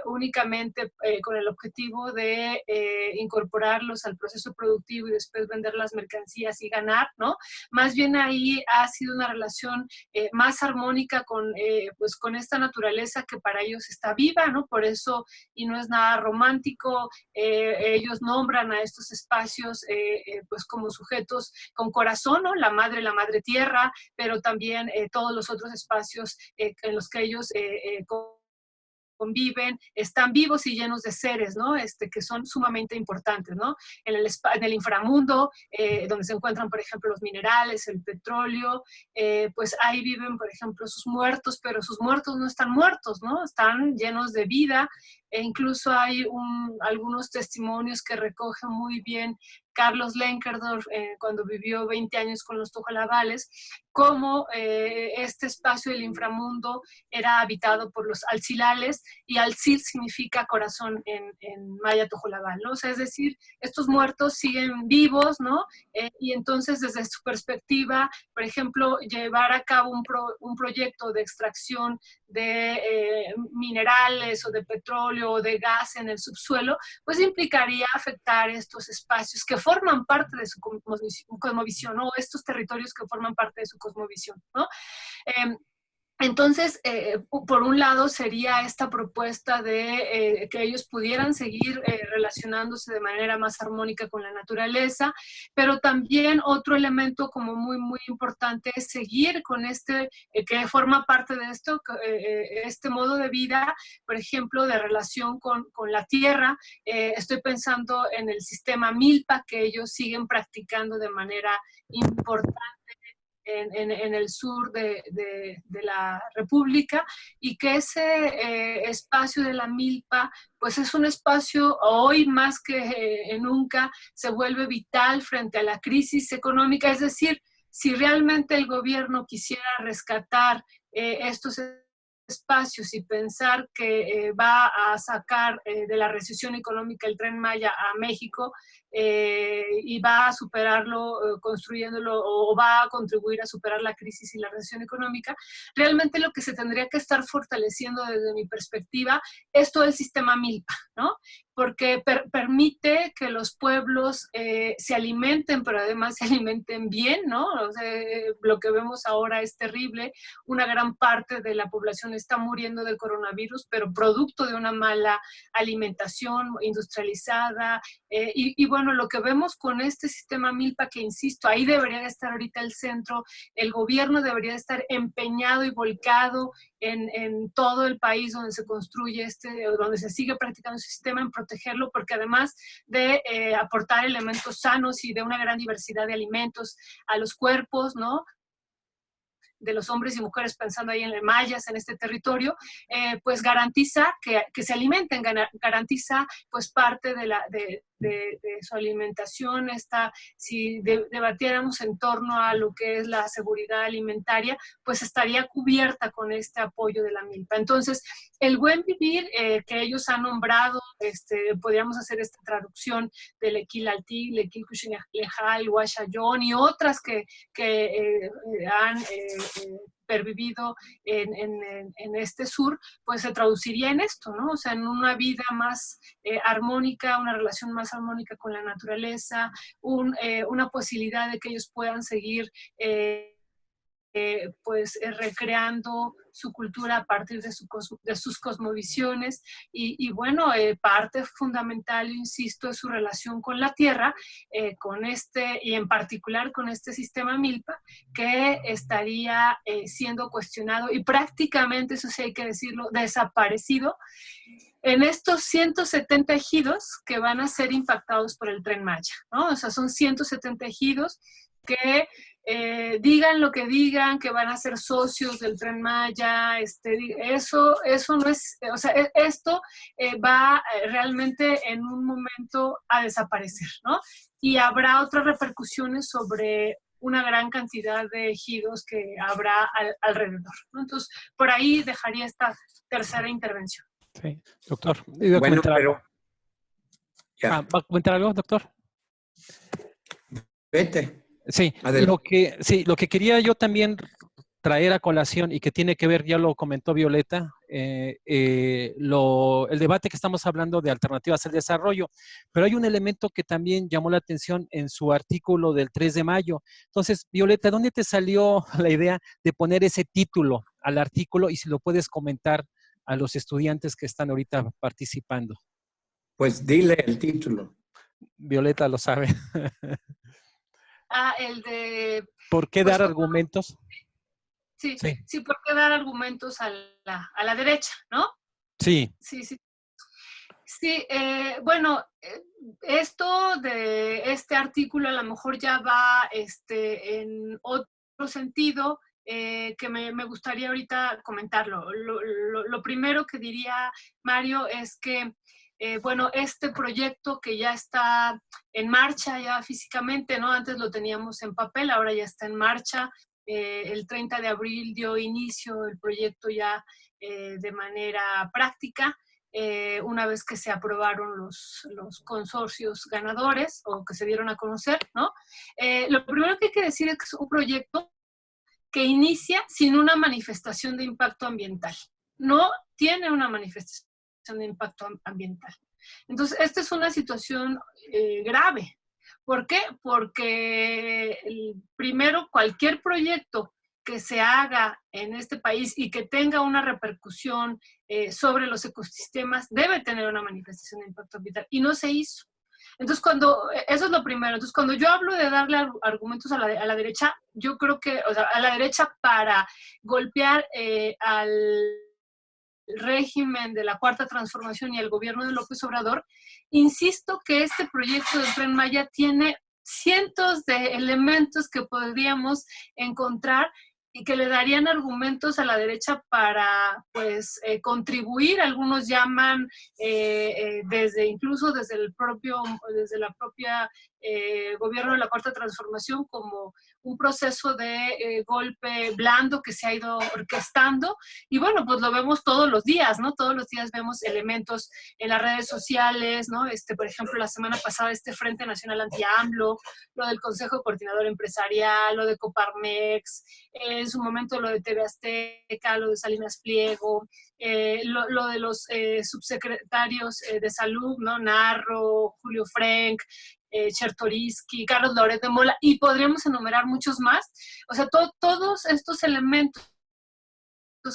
únicamente con el objetivo de incorporarlos al proceso productivo y después vender las mercancías y ganar, ¿no? Más bien ahí ha sido una relación más armónica con esta esta naturaleza que para ellos está viva, ¿no? Por eso, y no es nada romántico, ellos nombran a estos espacios pues como sujetos con corazón, ¿no? La madre tierra, pero también todos los otros espacios en los que ellos conviven, están vivos y llenos de seres, ¿no? Que son sumamente importantes, ¿no? En el inframundo, donde se encuentran, por ejemplo, los minerales, el petróleo, pues ahí viven, por ejemplo, sus muertos, pero sus muertos no están muertos, ¿no? Están llenos de vida, e incluso hay algunos testimonios que recoge muy bien Carlos Lenkerdorf, cuando vivió 20 años con los Tojalabales, cómo este espacio del inframundo era habitado por los altzilales, y altzil significa corazón en maya tojolabal, ¿no? O sea, es decir, estos muertos siguen vivos, ¿no? Y entonces, desde su perspectiva, por ejemplo, llevar a cabo un proyecto de extracción de minerales o de petróleo o de gas en el subsuelo, pues implicaría afectar estos espacios que forman parte de su cosmovisión, ¿no? Estos territorios que forman parte de su cosmovisión, ¿no? Entonces, por un lado sería esta propuesta de que ellos pudieran seguir relacionándose de manera más armónica con la naturaleza, pero también otro elemento como muy, muy importante es seguir con que forma parte de esto, este modo de vida, por ejemplo, de relación con la tierra. Estoy pensando en el sistema Milpa, que ellos siguen practicando de manera importante en el sur de la República, y que ese espacio de la milpa, pues es un espacio hoy más que nunca se vuelve vital frente a la crisis económica. Es decir, si realmente el gobierno quisiera rescatar estos espacios y pensar que va a sacar de la recesión económica el Tren Maya a México y va a superarlo construyéndolo, o va a contribuir a superar la crisis y la recesión económica, realmente lo que se tendría que estar fortaleciendo desde mi perspectiva es todo el sistema Milpa, ¿no? Porque permite que los pueblos se alimenten, pero además se alimenten bien, ¿no? O sea, lo que vemos ahora es terrible. Una gran parte de la población está muriendo del coronavirus, pero producto de una mala alimentación industrializada. Y bueno, lo que vemos con este sistema Milpa, que insisto, ahí debería de estar ahorita el centro, el gobierno debería de estar empeñado y volcado en todo el país donde se construye donde se sigue practicando el sistema, en protegerlo, porque además de aportar elementos sanos y de una gran diversidad de alimentos a los cuerpos, ¿no?, de los hombres y mujeres, pensando ahí en las mayas, en este territorio, pues garantiza que se alimenten, garantiza pues parte de su alimentación. Si debatiéramos en torno a lo que es la seguridad alimentaria, pues estaría cubierta con este apoyo de la milpa. Entonces, el buen vivir que ellos han nombrado, podríamos hacer esta traducción del Equil Altig, Lequil Cuchinejal, Huachayón y otras que han pervivido en este sur, pues se traduciría en esto, ¿no? O sea, en una vida más armónica, una relación más armónica con la naturaleza, una posibilidad de que ellos puedan seguir recreando su cultura a partir de sus cosmovisiones, y bueno, parte fundamental, insisto, es su relación con la tierra, y en particular con este sistema Milpa, que estaría siendo cuestionado y prácticamente, eso sí hay que decirlo, desaparecido en estos 170 ejidos que van a ser impactados por el Tren Maya, ¿no? O sea, son 170 ejidos que digan lo que digan, que van a ser socios del Tren Maya, eso no es, o sea, esto va realmente en un momento a desaparecer, ¿no? Y habrá otras repercusiones sobre una gran cantidad de ejidos que habrá alrededor, ¿no? Entonces, por ahí dejaría esta tercera intervención. Sí, doctor. Bueno, pero... ¿Va a comentar algo, doctor? Vete. Sí, lo que quería yo también traer a colación y que tiene que ver, ya lo comentó Violeta, el debate que estamos hablando de alternativas al desarrollo, pero hay un elemento que también llamó la atención en su artículo del 3 de mayo. Entonces, Violeta, ¿dónde te salió la idea de poner ese título al artículo y si lo puedes comentar a los estudiantes que están ahorita participando? Pues dile el título. Violeta lo sabe. El de... ¿Por qué pues, dar argumentos? Sí, Sí. sí, ¿por qué dar argumentos a la derecha, no? Sí. Sí, sí. Sí, bueno, esto de este artículo a lo mejor ya va en otro sentido que me gustaría ahorita comentarlo. Lo primero que diría Mario es que, bueno, este proyecto que ya está en marcha ya físicamente, ¿no? Antes lo teníamos en papel, ahora ya está en marcha. El 30 de abril dio inicio el proyecto ya de manera práctica. Una vez que se aprobaron los consorcios ganadores o que se dieron a conocer, ¿no? Lo primero que hay que decir es que es un proyecto que inicia sin una manifestación de impacto ambiental. No tiene una manifestación de impacto ambiental. Entonces, esta es una situación grave. ¿Por qué? Porque primero, cualquier proyecto que se haga en este país y que tenga una repercusión sobre los ecosistemas debe tener una manifestación de impacto ambiental y no se hizo. Entonces, eso es lo primero. Entonces, cuando yo hablo de darle argumentos a la derecha, yo creo que, o sea, a la derecha para golpear al régimen de la Cuarta Transformación y al gobierno de López Obrador, insisto que este proyecto del Tren Maya tiene cientos de elementos que podríamos encontrar y que le darían argumentos a la derecha para, pues, contribuir. Algunos llaman incluso desde la propia gobierno de la Cuarta Transformación como un proceso de golpe blando que se ha ido orquestando. Y bueno, pues lo vemos todos los días, ¿no? Todos los días vemos elementos en las redes sociales, ¿no? Por ejemplo, la semana pasada Frente Nacional Anti-AMLO, lo del Consejo Coordinador Empresarial, lo de Coparmex, en su momento lo de TV Azteca, lo de Salinas Pliego, lo de los subsecretarios de salud, ¿no? Narro, Julio Frenk, Chertoriski, Carlos Loret de Mola, y podríamos enumerar muchos más. O sea, todos estos elementos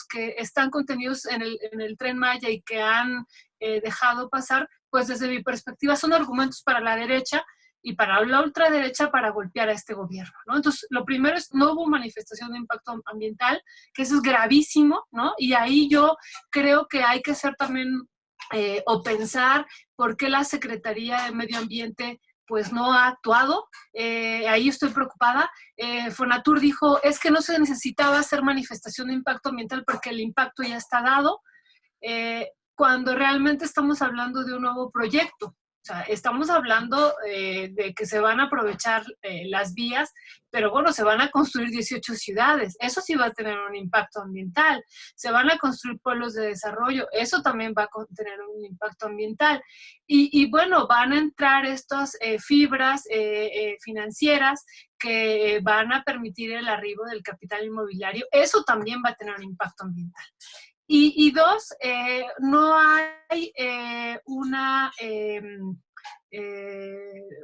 que están contenidos en el Tren Maya y que han dejado pasar, pues desde mi perspectiva son argumentos para la derecha y para la ultraderecha para golpear a este gobierno, ¿no? Entonces, lo primero es, no hubo manifestación de impacto ambiental, que eso es gravísimo, ¿no? Y ahí yo creo que hay que ser también, o pensar por qué la Secretaría de Medio Ambiente pues no ha actuado. Ahí estoy preocupada. Fonatur dijo, es que no se necesitaba hacer manifestación de impacto ambiental porque el impacto ya está dado, cuando realmente estamos hablando de un nuevo proyecto. O sea, estamos hablando de que se van a aprovechar las vías, pero bueno, se van a construir 18 ciudades. Eso sí va a tener un impacto ambiental. Se van a construir pueblos de desarrollo. Eso también va a tener un impacto ambiental. Y bueno, van a entrar estas fibras financieras que van a permitir el arribo del capital inmobiliario. Eso también va a tener un impacto ambiental. Y dos, no hay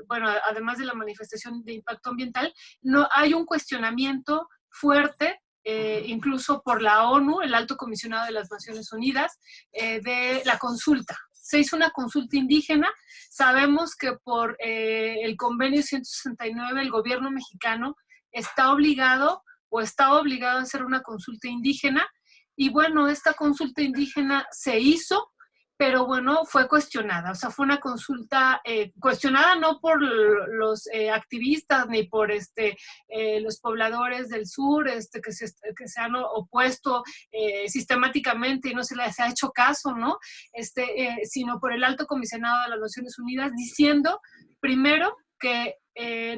bueno, además de la manifestación de impacto ambiental, no hay un cuestionamiento fuerte, incluso por la ONU, el Alto Comisionado de las Naciones Unidas, de la consulta. Se hizo una consulta indígena. Sabemos que por el convenio 169 el gobierno mexicano está obligado a hacer una consulta indígena. Y bueno, esta consulta indígena se hizo, pero bueno, fue cuestionada. O sea, fue una consulta cuestionada no por los activistas ni por los pobladores del sur que se han opuesto sistemáticamente y no se les ha hecho caso, ¿no? Sino por el Alto Comisionado de las Naciones Unidas diciendo, primero, que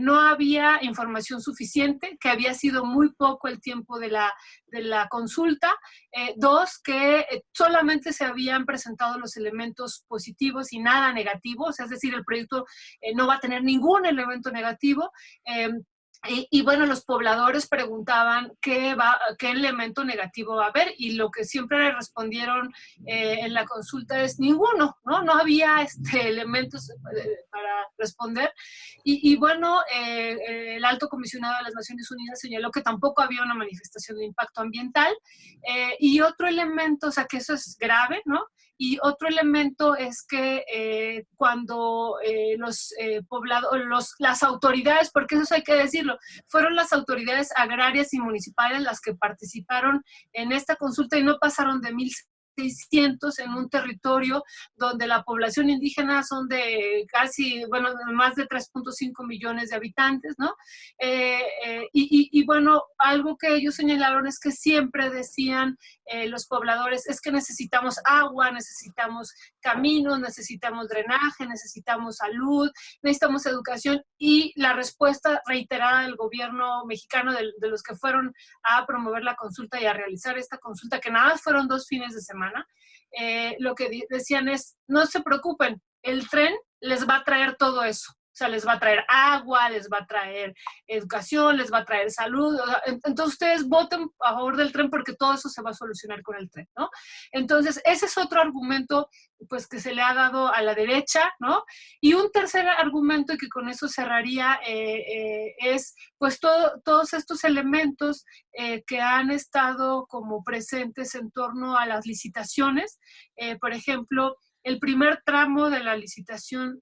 no había información suficiente, que había sido muy poco el tiempo de la consulta. Dos, que solamente se habían presentado los elementos positivos y nada negativo, o sea, es decir, el proyecto no va a tener ningún elemento negativo. Y bueno, los pobladores preguntaban qué elemento negativo va a haber, y lo que siempre le respondieron en la consulta es ninguno, ¿no? No había elementos para responder. Y bueno, el alto comisionado de las Naciones Unidas señaló que tampoco había una manifestación de impacto ambiental. Y otro elemento, o sea, que eso es grave, ¿no? Y otro elemento es que cuando las autoridades, porque eso hay que decirlo, fueron las autoridades agrarias y municipales las que participaron en esta consulta y no pasaron de 1,600 en un territorio donde la población indígena son de casi, bueno, más de 3.5 millones de habitantes, ¿no? Y bueno, algo que ellos señalaron es que siempre decían los pobladores, es que necesitamos agua, necesitamos caminos, necesitamos drenaje, necesitamos salud, necesitamos educación, y la respuesta reiterada del gobierno mexicano, de los que fueron a promover la consulta y a realizar esta consulta, que nada más fueron 2 fines de semana, lo que decían es, no se preocupen, el tren les va a traer todo eso. O sea, les va a traer agua, les va a traer educación, les va a traer salud. O sea, entonces ustedes voten a favor del tren porque todo eso se va a solucionar con el tren, ¿no? Entonces, ese es otro argumento pues que se le ha dado a la derecha, ¿no? Y un tercer argumento, y que con eso cerraría, es pues todos estos elementos que han estado como presentes en torno a las licitaciones. Por ejemplo, el primer tramo de la licitación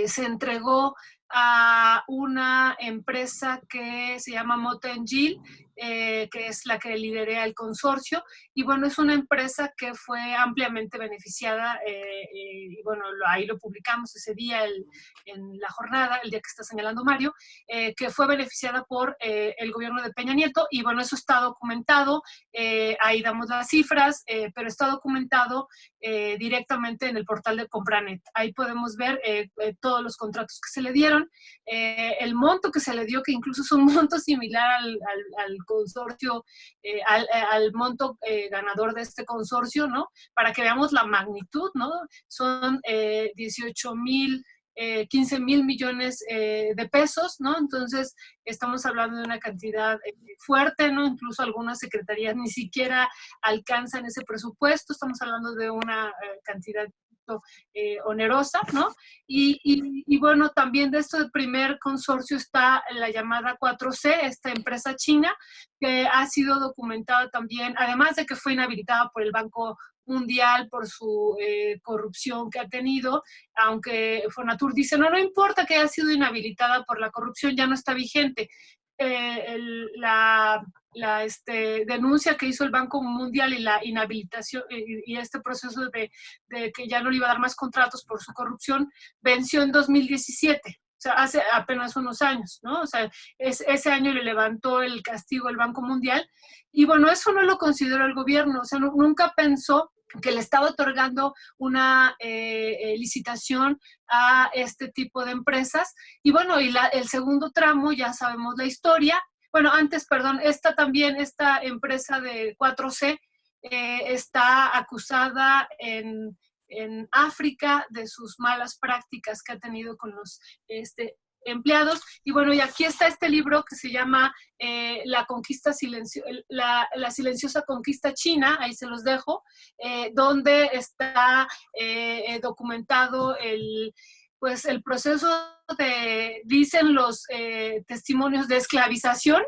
se entregó a una empresa que se llama Motengil, que es la que lidera el consorcio, y bueno, es una empresa que fue ampliamente beneficiada, y bueno, ahí lo publicamos ese día en la jornada, el día que está señalando Mario, que fue beneficiada por el gobierno de Peña Nieto, y bueno, eso está documentado, ahí damos las cifras, pero está documentado directamente en el portal de Compranet. Ahí podemos ver todos los contratos que se le dieron, el monto que se le dio, que incluso es un monto similar al consorcio, al monto ganador de este consorcio, ¿no? Para que veamos la magnitud, ¿no? Son 15 mil millones de pesos, ¿no? Entonces, estamos hablando de una cantidad fuerte, ¿no? Incluso algunas secretarías ni siquiera alcanzan ese presupuesto, estamos hablando de una cantidad onerosa, ¿no? Y bueno, también de este primer consorcio está la llamada 4C, esta empresa china, que ha sido documentada también, además de que fue inhabilitada por el Banco Mundial por su corrupción que ha tenido, aunque Fonatur dice, no importa que haya sido inhabilitada por la corrupción, ya no está vigente. La denuncia que hizo el Banco Mundial y la inhabilitación y este proceso de que ya no le iba a dar más contratos por su corrupción venció en 2017. O sea, hace apenas unos años, ¿no? O sea, ese año le levantó el castigo el Banco Mundial. Y bueno, eso no lo consideró el gobierno. O sea, nunca pensó que le estaba otorgando una licitación a este tipo de empresas. Y bueno, y el segundo tramo, ya sabemos la historia. Bueno, antes, perdón, esta empresa de 4C está acusada en África de sus malas prácticas que ha tenido con los empleados. Y bueno, y aquí está este libro que se llama la silenciosa conquista china, ahí se los dejo, donde está documentado el proceso dicen los testimonios de esclavización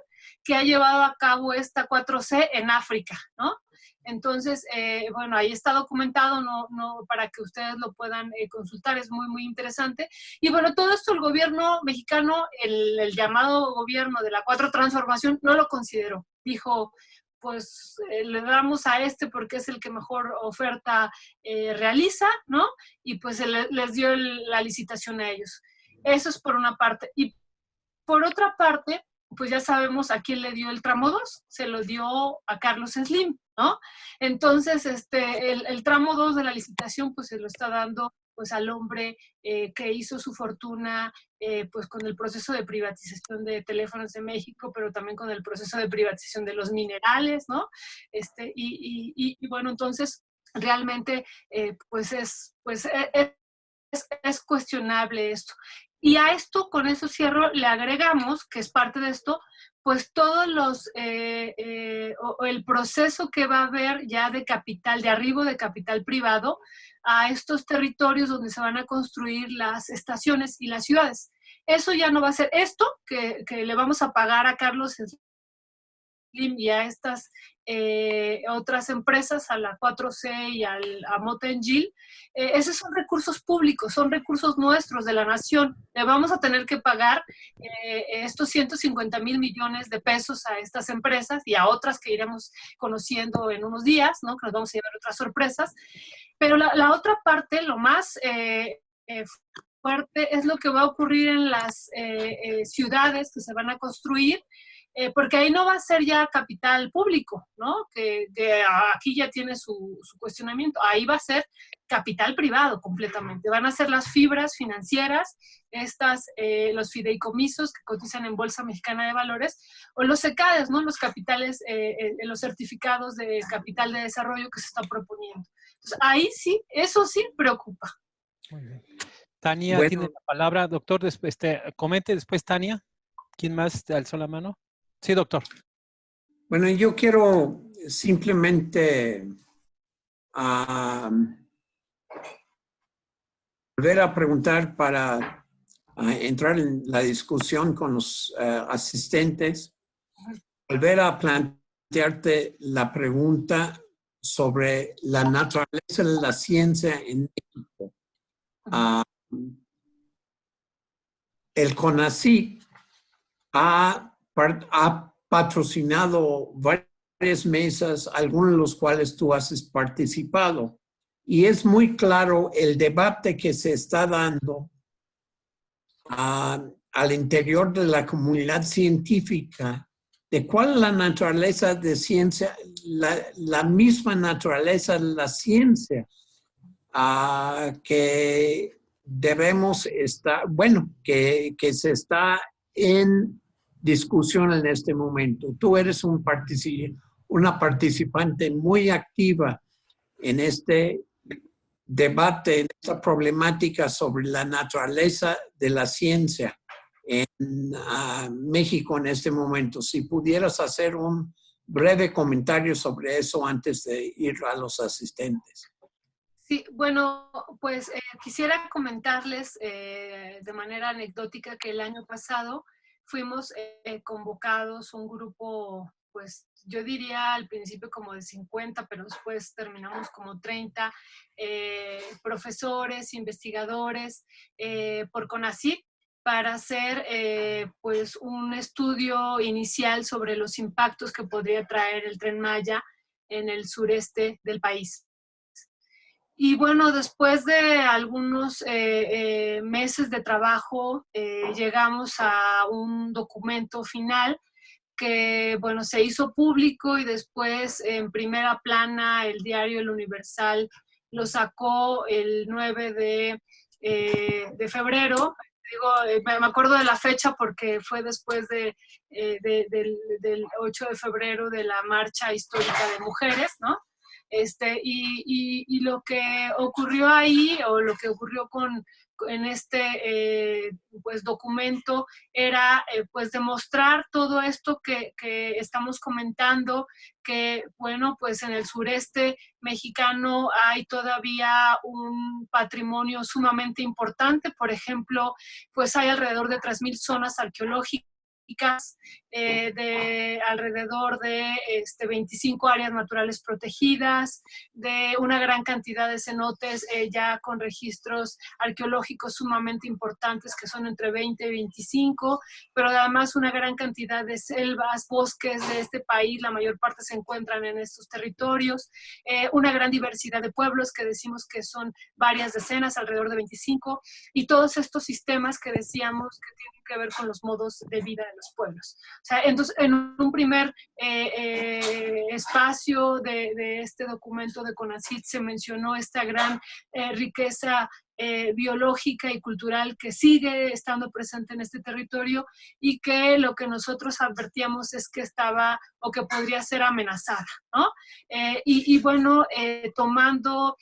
que ha llevado a cabo esta 4C en África, ¿no? Entonces, bueno, ahí está documentado, no para que ustedes lo puedan consultar, es muy, muy interesante. Y bueno, todo esto el gobierno mexicano, el llamado gobierno de la 4 Transformación, no lo consideró. Dijo, pues le damos a porque es el que mejor oferta realiza, ¿no? Y pues les dio la licitación a ellos. Eso es por una parte. Y por otra parte, pues ya sabemos a quién le dio el tramo 2, se lo dio a Carlos Slim, ¿no? Entonces, el tramo 2 de la licitación, pues se lo está dando pues al hombre que hizo su fortuna pues con el proceso de privatización de Teléfonos de México, pero también con el proceso de privatización de los minerales, ¿no? Y bueno, entonces realmente pues es cuestionable esto. Y a esto, con eso cierro, le agregamos, que es parte de esto, pues todos los, o el proceso que va a haber ya de capital, de arribo de capital privado a estos territorios donde se van a construir las estaciones y las ciudades. Eso ya no va a ser esto que le vamos a pagar a Carlos Slim y a estas otras empresas, a la 4C y a Motengil. Esos son recursos públicos, son recursos nuestros de la nación. Le vamos a tener que pagar estos 150,000 millones de pesos a estas empresas y a otras que iremos conociendo en unos días, ¿no? Que nos vamos a llevar otras sorpresas. Pero la otra parte, lo más fuerte, es lo que va a ocurrir en las ciudades que se van a construir, porque ahí no va a ser ya capital público, ¿no? Que aquí ya tiene su cuestionamiento. Ahí va a ser capital privado completamente. Van a ser las fibras financieras, los fideicomisos que cotizan en Bolsa Mexicana de Valores, o los CECADES, ¿no? Los capitales, los certificados de capital de desarrollo que se están proponiendo. Entonces, ahí sí, eso sí preocupa. Muy bien. Tania tiene la palabra. Doctor, comente después Tania. ¿Quién más alzó la mano? Sí, doctor. Bueno, yo quiero simplemente volver a preguntar para entrar en la discusión con los asistentes, volver a plantearte la pregunta sobre la naturaleza de la ciencia en México. El CONACYT ha patrocinado varias mesas, algunas de las cuales tú has participado. Y es muy claro el debate que se está dando al interior de la comunidad científica de cuál es la naturaleza de ciencia, la misma naturaleza de la ciencia que debemos estar, bueno, que se está en discusión en este momento. Tú eres una participante muy activa en este debate, en esta problemática sobre la naturaleza de la ciencia en México en este momento. Si pudieras hacer un breve comentario sobre eso antes de ir a los asistentes. Sí, bueno, pues quisiera comentarles de manera anecdótica que el año pasado fuimos convocados un grupo, pues yo diría al principio como de 50, pero después terminamos como 30 profesores, investigadores por CONACYT para hacer pues un estudio inicial sobre los impactos que podría traer el Tren Maya en el sureste del país. Y bueno, después de algunos meses de trabajo, llegamos a un documento final que, bueno, se hizo público y después en primera plana el diario El Universal lo sacó el 9 de febrero. Digo, me acuerdo de la fecha porque fue después del 8 de febrero de la marcha histórica de mujeres, ¿no? Y lo que ocurrió ahí, o lo que ocurrió en este pues documento, era pues demostrar todo esto que estamos comentando, que bueno, pues en el sureste mexicano hay todavía un patrimonio sumamente importante. Por ejemplo, pues hay alrededor de 3,000 zonas arqueológicas, de alrededor de 25 áreas naturales protegidas, de una gran cantidad de cenotes ya con registros arqueológicos sumamente importantes que son entre 20 y 25, pero además una gran cantidad de selvas, bosques de este país, la mayor parte se encuentran en estos territorios, una gran diversidad de pueblos que decimos que son varias decenas, alrededor de 25, y todos estos sistemas que decíamos que tienen que ver con los modos de vida de los pueblos. O sea, entonces, en un primer espacio de este documento de CONACYT se mencionó esta gran riqueza biológica y cultural que sigue estando presente en este territorio y que lo que nosotros advertíamos es que estaba o que podría ser amenazada, ¿no? Y bueno, tomando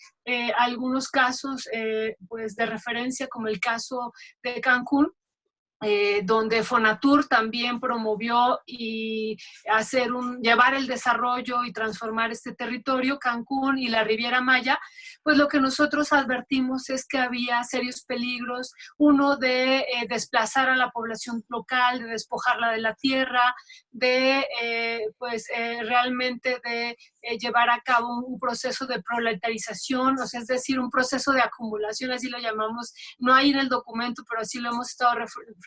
algunos casos pues de referencia, como el caso de Cancún, donde Fonatur también promovió y llevar el desarrollo y transformar este territorio, Cancún y la Riviera Maya, pues lo que nosotros advertimos es que había serios peligros, uno de desplazar a la población local, de despojarla de la tierra, de realmente de llevar a cabo un proceso de proletarización, o sea, es decir, un proceso de acumulación, así lo llamamos, no hay en el documento, pero así lo hemos estado reflexionando,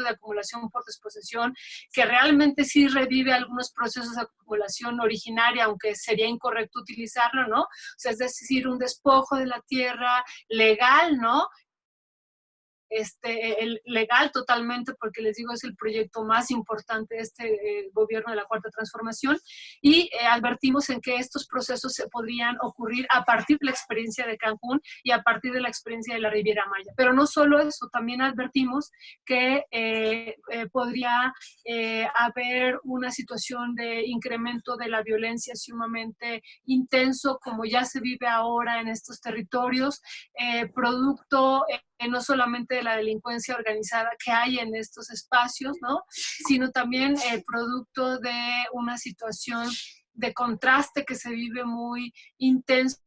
de acumulación por desposesión, que realmente sí revive algunos procesos de acumulación originaria, aunque sería incorrecto utilizarlo, ¿no? O sea, es decir, un despojo de la tierra legal, ¿no? Legal totalmente, porque les digo, es el proyecto más importante de este gobierno de la Cuarta Transformación, y advertimos en que estos procesos se podrían ocurrir a partir de la experiencia de Cancún y a partir de la experiencia de la Riviera Maya. Pero no solo eso, también advertimos que podría haber una situación de incremento de la violencia sumamente intenso, como ya se vive ahora en estos territorios, producto no solamente de la delincuencia organizada que hay en estos espacios, ¿no? Sino también producto de una situación de contraste que se vive muy intenso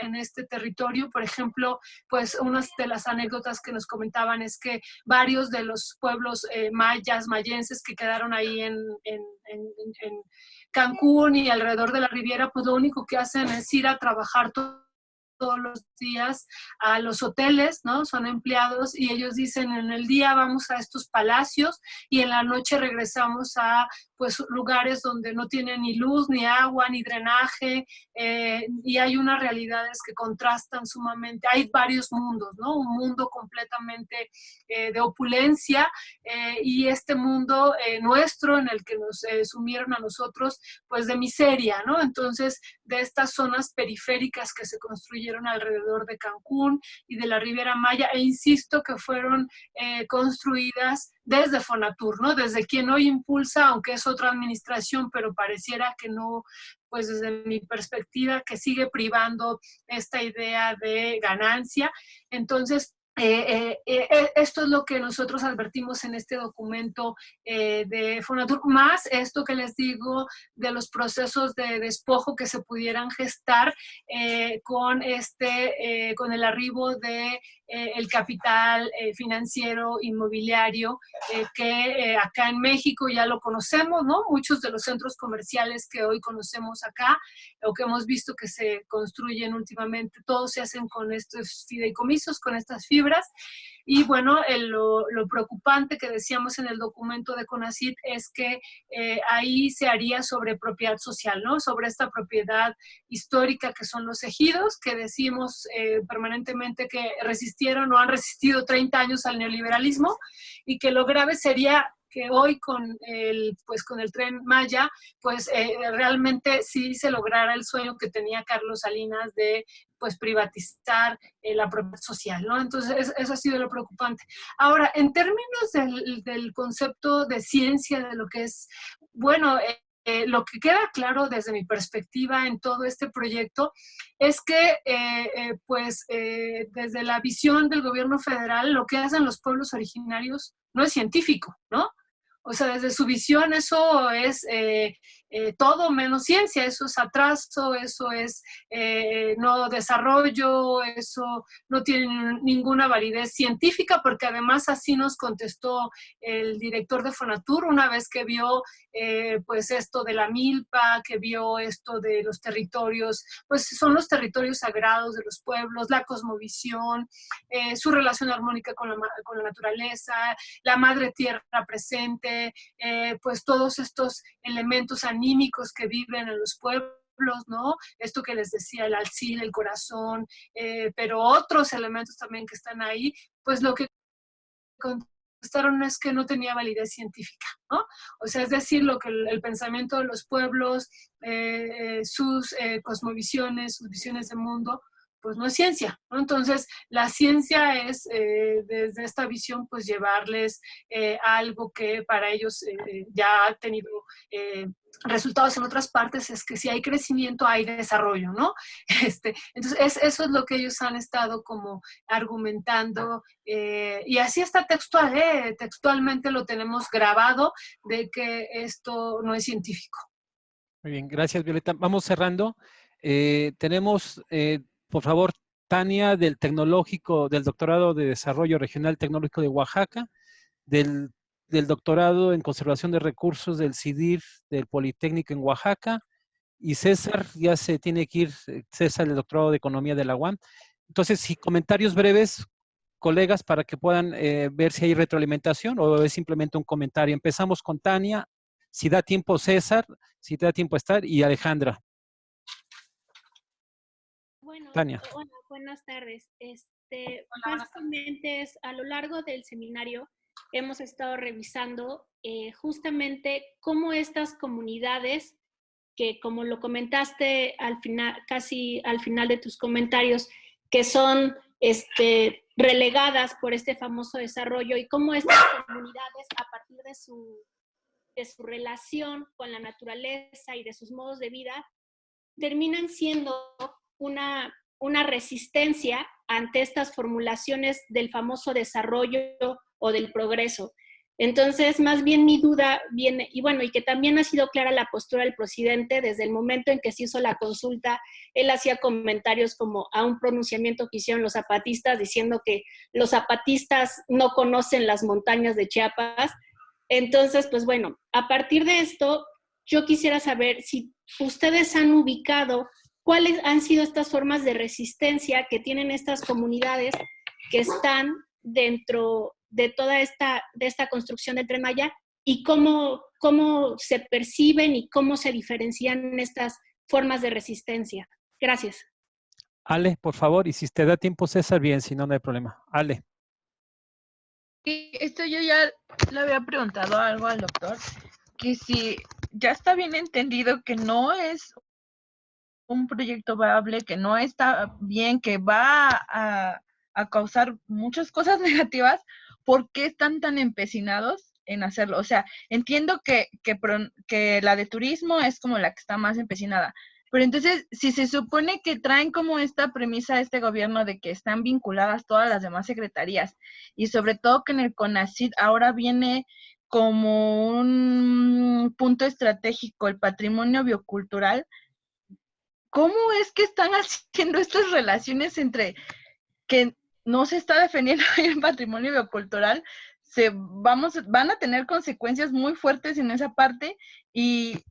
en este territorio. Por ejemplo, pues una de las anécdotas que nos comentaban es que varios de los pueblos mayenses que quedaron ahí en Cancún y alrededor de la Riviera, pues lo único que hacen es ir a trabajar todos los días a los hoteles, ¿no? Son empleados y ellos dicen, en el día vamos a estos palacios y en la noche regresamos a pues lugares donde no tienen ni luz, ni agua, ni drenaje, y hay unas realidades que contrastan sumamente. Hay varios mundos, ¿no? Un mundo completamente de opulencia y este mundo nuestro en el que nos sumieron a nosotros, pues de miseria, ¿no? Entonces, de estas zonas periféricas que se construyeron alrededor de Cancún y de la Riviera Maya, e insisto que fueron construidas desde Fonatur, ¿no? Desde quien hoy impulsa, aunque es otra administración, pero pareciera que no, pues desde mi perspectiva, que sigue privando esta idea de ganancia. Entonces, esto es lo que nosotros advertimos en este documento de Fonatur, más esto que les digo de los procesos de despojo que se pudieran gestar con el arribo de el capital financiero inmobiliario que acá en México ya lo conocemos, ¿no? Muchos de los centros comerciales que hoy conocemos acá o que hemos visto que se construyen últimamente, todos se hacen con estos fideicomisos, con estas fibras. Y bueno, lo preocupante que decíamos en el documento de CONACYT es que ahí se haría sobre propiedad social, ¿no? Sobre esta propiedad histórica que son los ejidos, que decimos permanentemente que resistieron o han resistido 30 años al neoliberalismo, y que lo grave sería que hoy con el Tren Maya, pues realmente sí se lograra el sueño que tenía Carlos Salinas de pues privatizar la propiedad social, ¿no? Entonces, eso ha sido lo preocupante. Ahora, en términos del concepto de ciencia, de lo que es, bueno, lo que queda claro desde mi perspectiva en todo este proyecto es que, desde la visión del gobierno federal, lo que hacen los pueblos originarios no es científico, ¿no? O sea, desde su visión eso es todo menos ciencia, eso es atraso, eso es no desarrollo, eso no tiene ninguna validez científica, porque además así nos contestó el director de Fonatur una vez que vio pues esto de la milpa, que vio esto de los territorios, pues son los territorios sagrados de los pueblos, la cosmovisión, su relación armónica con la naturaleza, la madre tierra presente, pues todos estos elementos anímicos que viven en los pueblos, ¿no? Esto que les decía, el alcil, el corazón, pero otros elementos también que están ahí, pues lo que contestaron es que no tenía validez científica, ¿no? O sea, es decir, lo que el pensamiento de los pueblos, sus cosmovisiones, sus visiones de mundo, pues no es ciencia, ¿no? Entonces, la ciencia es, desde esta visión, pues llevarles algo que para ellos ya ha tenido resultados en otras partes, es que si hay crecimiento, hay desarrollo, ¿no? Entonces, eso es lo que ellos han estado como argumentando, y así está textual, textualmente lo tenemos grabado, de que esto no es científico. Muy bien, gracias, Violeta. Vamos cerrando. Tenemos, por favor, Tania, del Tecnológico, del Doctorado de Desarrollo Regional Tecnológico de Oaxaca, del Doctorado en Conservación de Recursos del CIDIR del Politécnico en Oaxaca, y César, ya se tiene que ir, César, del Doctorado de Economía de la UAM. Entonces, si comentarios breves, colegas, para que puedan ver si hay retroalimentación o es simplemente un comentario. Empezamos con Tania, si da tiempo César, si te da tiempo estar, y Alejandra. Bueno, Tania. hola, buenas tardes. Básicamente es, a lo largo del seminario hemos estado revisando justamente cómo estas comunidades, que como lo comentaste al final, casi al final de tus comentarios, que son relegadas por este famoso desarrollo, y cómo estas comunidades, a partir de su relación con la naturaleza y de sus modos de vida, terminan siendo una resistencia ante estas formulaciones del famoso desarrollo o del progreso. Entonces, más bien mi duda viene, y bueno, y que también ha sido clara la postura del presidente desde el momento en que se hizo la consulta. Él hacía comentarios como a un pronunciamiento que hicieron los zapatistas, diciendo que los zapatistas no conocen las montañas de Chiapas. Entonces, pues bueno, a partir de esto, yo quisiera saber si ustedes han ubicado cuáles han sido estas formas de resistencia que tienen estas comunidades que están dentro de toda esta construcción del Tren Maya, y cómo se perciben y cómo se diferencian estas formas de resistencia. Gracias. Ale, por favor, y si te da tiempo César, bien, si no, no hay problema. Ale. Y esto yo ya le había preguntado algo al doctor, que si ya está bien entendido que no es un proyecto viable, que no está bien, que va a causar muchas cosas negativas, ¿por qué están tan empecinados en hacerlo? O sea, entiendo que la de turismo es como la que está más empecinada, pero entonces, si se supone que traen como esta premisa de este gobierno de que están vinculadas todas las demás secretarías, y sobre todo que en el CONACYT ahora viene como un punto estratégico el patrimonio biocultural, ¿cómo es que están haciendo estas relaciones entre que no se está defendiendo el patrimonio biocultural? Van a tener consecuencias muy fuertes en esa parte, y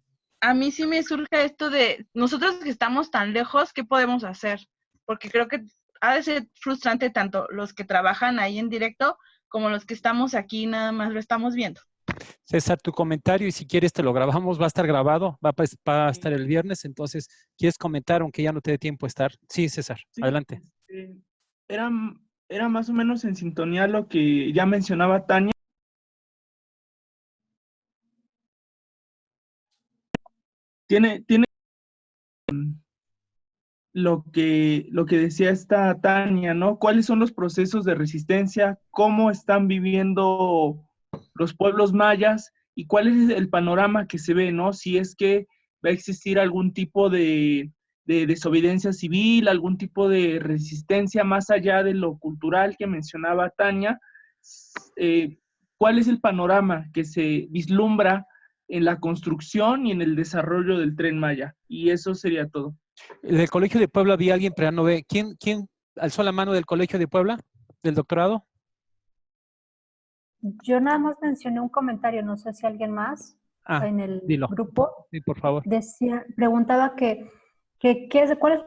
a mí sí me surge esto de nosotros que estamos tan lejos, ¿qué podemos hacer? Porque creo que ha de ser frustrante tanto los que trabajan ahí en directo como los que estamos aquí, nada más lo estamos viendo. César, tu comentario, y si quieres te lo grabamos, va a estar grabado, va a estar el viernes, entonces, ¿quieres comentar aunque ya no te dé tiempo estar? Sí, César, Sí, adelante. Era más o menos en sintonía lo que ya mencionaba Tania. Tiene lo que decía esta Tania, ¿no? ¿Cuáles son los procesos de resistencia? ¿Cómo están viviendo los pueblos mayas? ¿Y cuál es el panorama que se ve, ¿no? Si es que va a existir algún tipo de desobediencia civil, algún tipo de resistencia más allá de lo cultural que mencionaba Tania. ¿Cuál es el panorama que se vislumbra en la construcción y en el desarrollo del Tren Maya? Y eso sería todo. ¿Del Colegio de Puebla había alguien, pero no ve? ¿Quién alzó la mano del Colegio de Puebla? ¿Del doctorado? Yo nada más mencioné un comentario, no sé si alguien más en el dilo. grupo. Sí, por favor. Preguntaba cuál es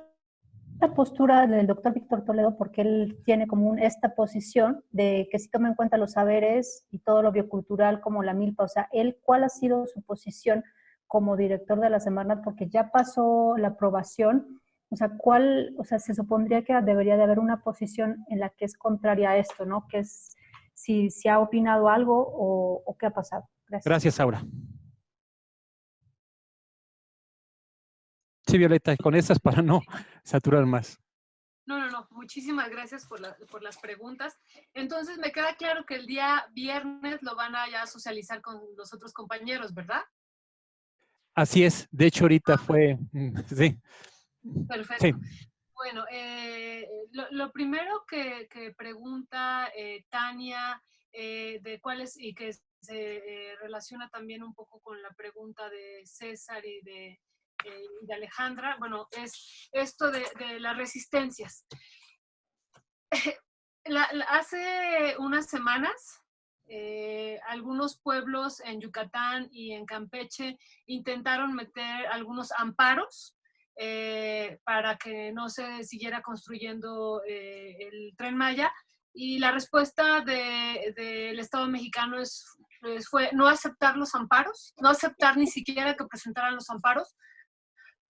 la postura del doctor Víctor Toledo, porque él tiene como esta posición de que sí toma en cuenta los saberes y todo lo biocultural como la milpa. O sea, ¿cuál ha sido su posición como director de la Semarnat? Porque ya pasó la aprobación. O sea, se supondría que debería de haber una posición en la que es contraria a esto, ¿no? Que es si ha opinado algo o qué ha pasado. Gracias. Gracias, Aura. Sí, Violeta, con esas para no saturar más. No, bueno, muchísimas gracias por las preguntas. Entonces, me queda claro que el día viernes lo van a ya socializar con los otros compañeros, ¿verdad? Así es. De hecho, ahorita fue, sí. Perfecto. Sí. Bueno, lo primero que pregunta Tania, de cuáles, y que se relaciona también un poco con la pregunta de César y de Alejandra, bueno, es esto de las resistencias. Hace unas semanas, algunos pueblos en Yucatán y en Campeche intentaron meter algunos amparos para que no se siguiera construyendo el Tren Maya, y la respuesta del Estado mexicano fue no aceptar los amparos, no aceptar ni siquiera que presentaran los amparos,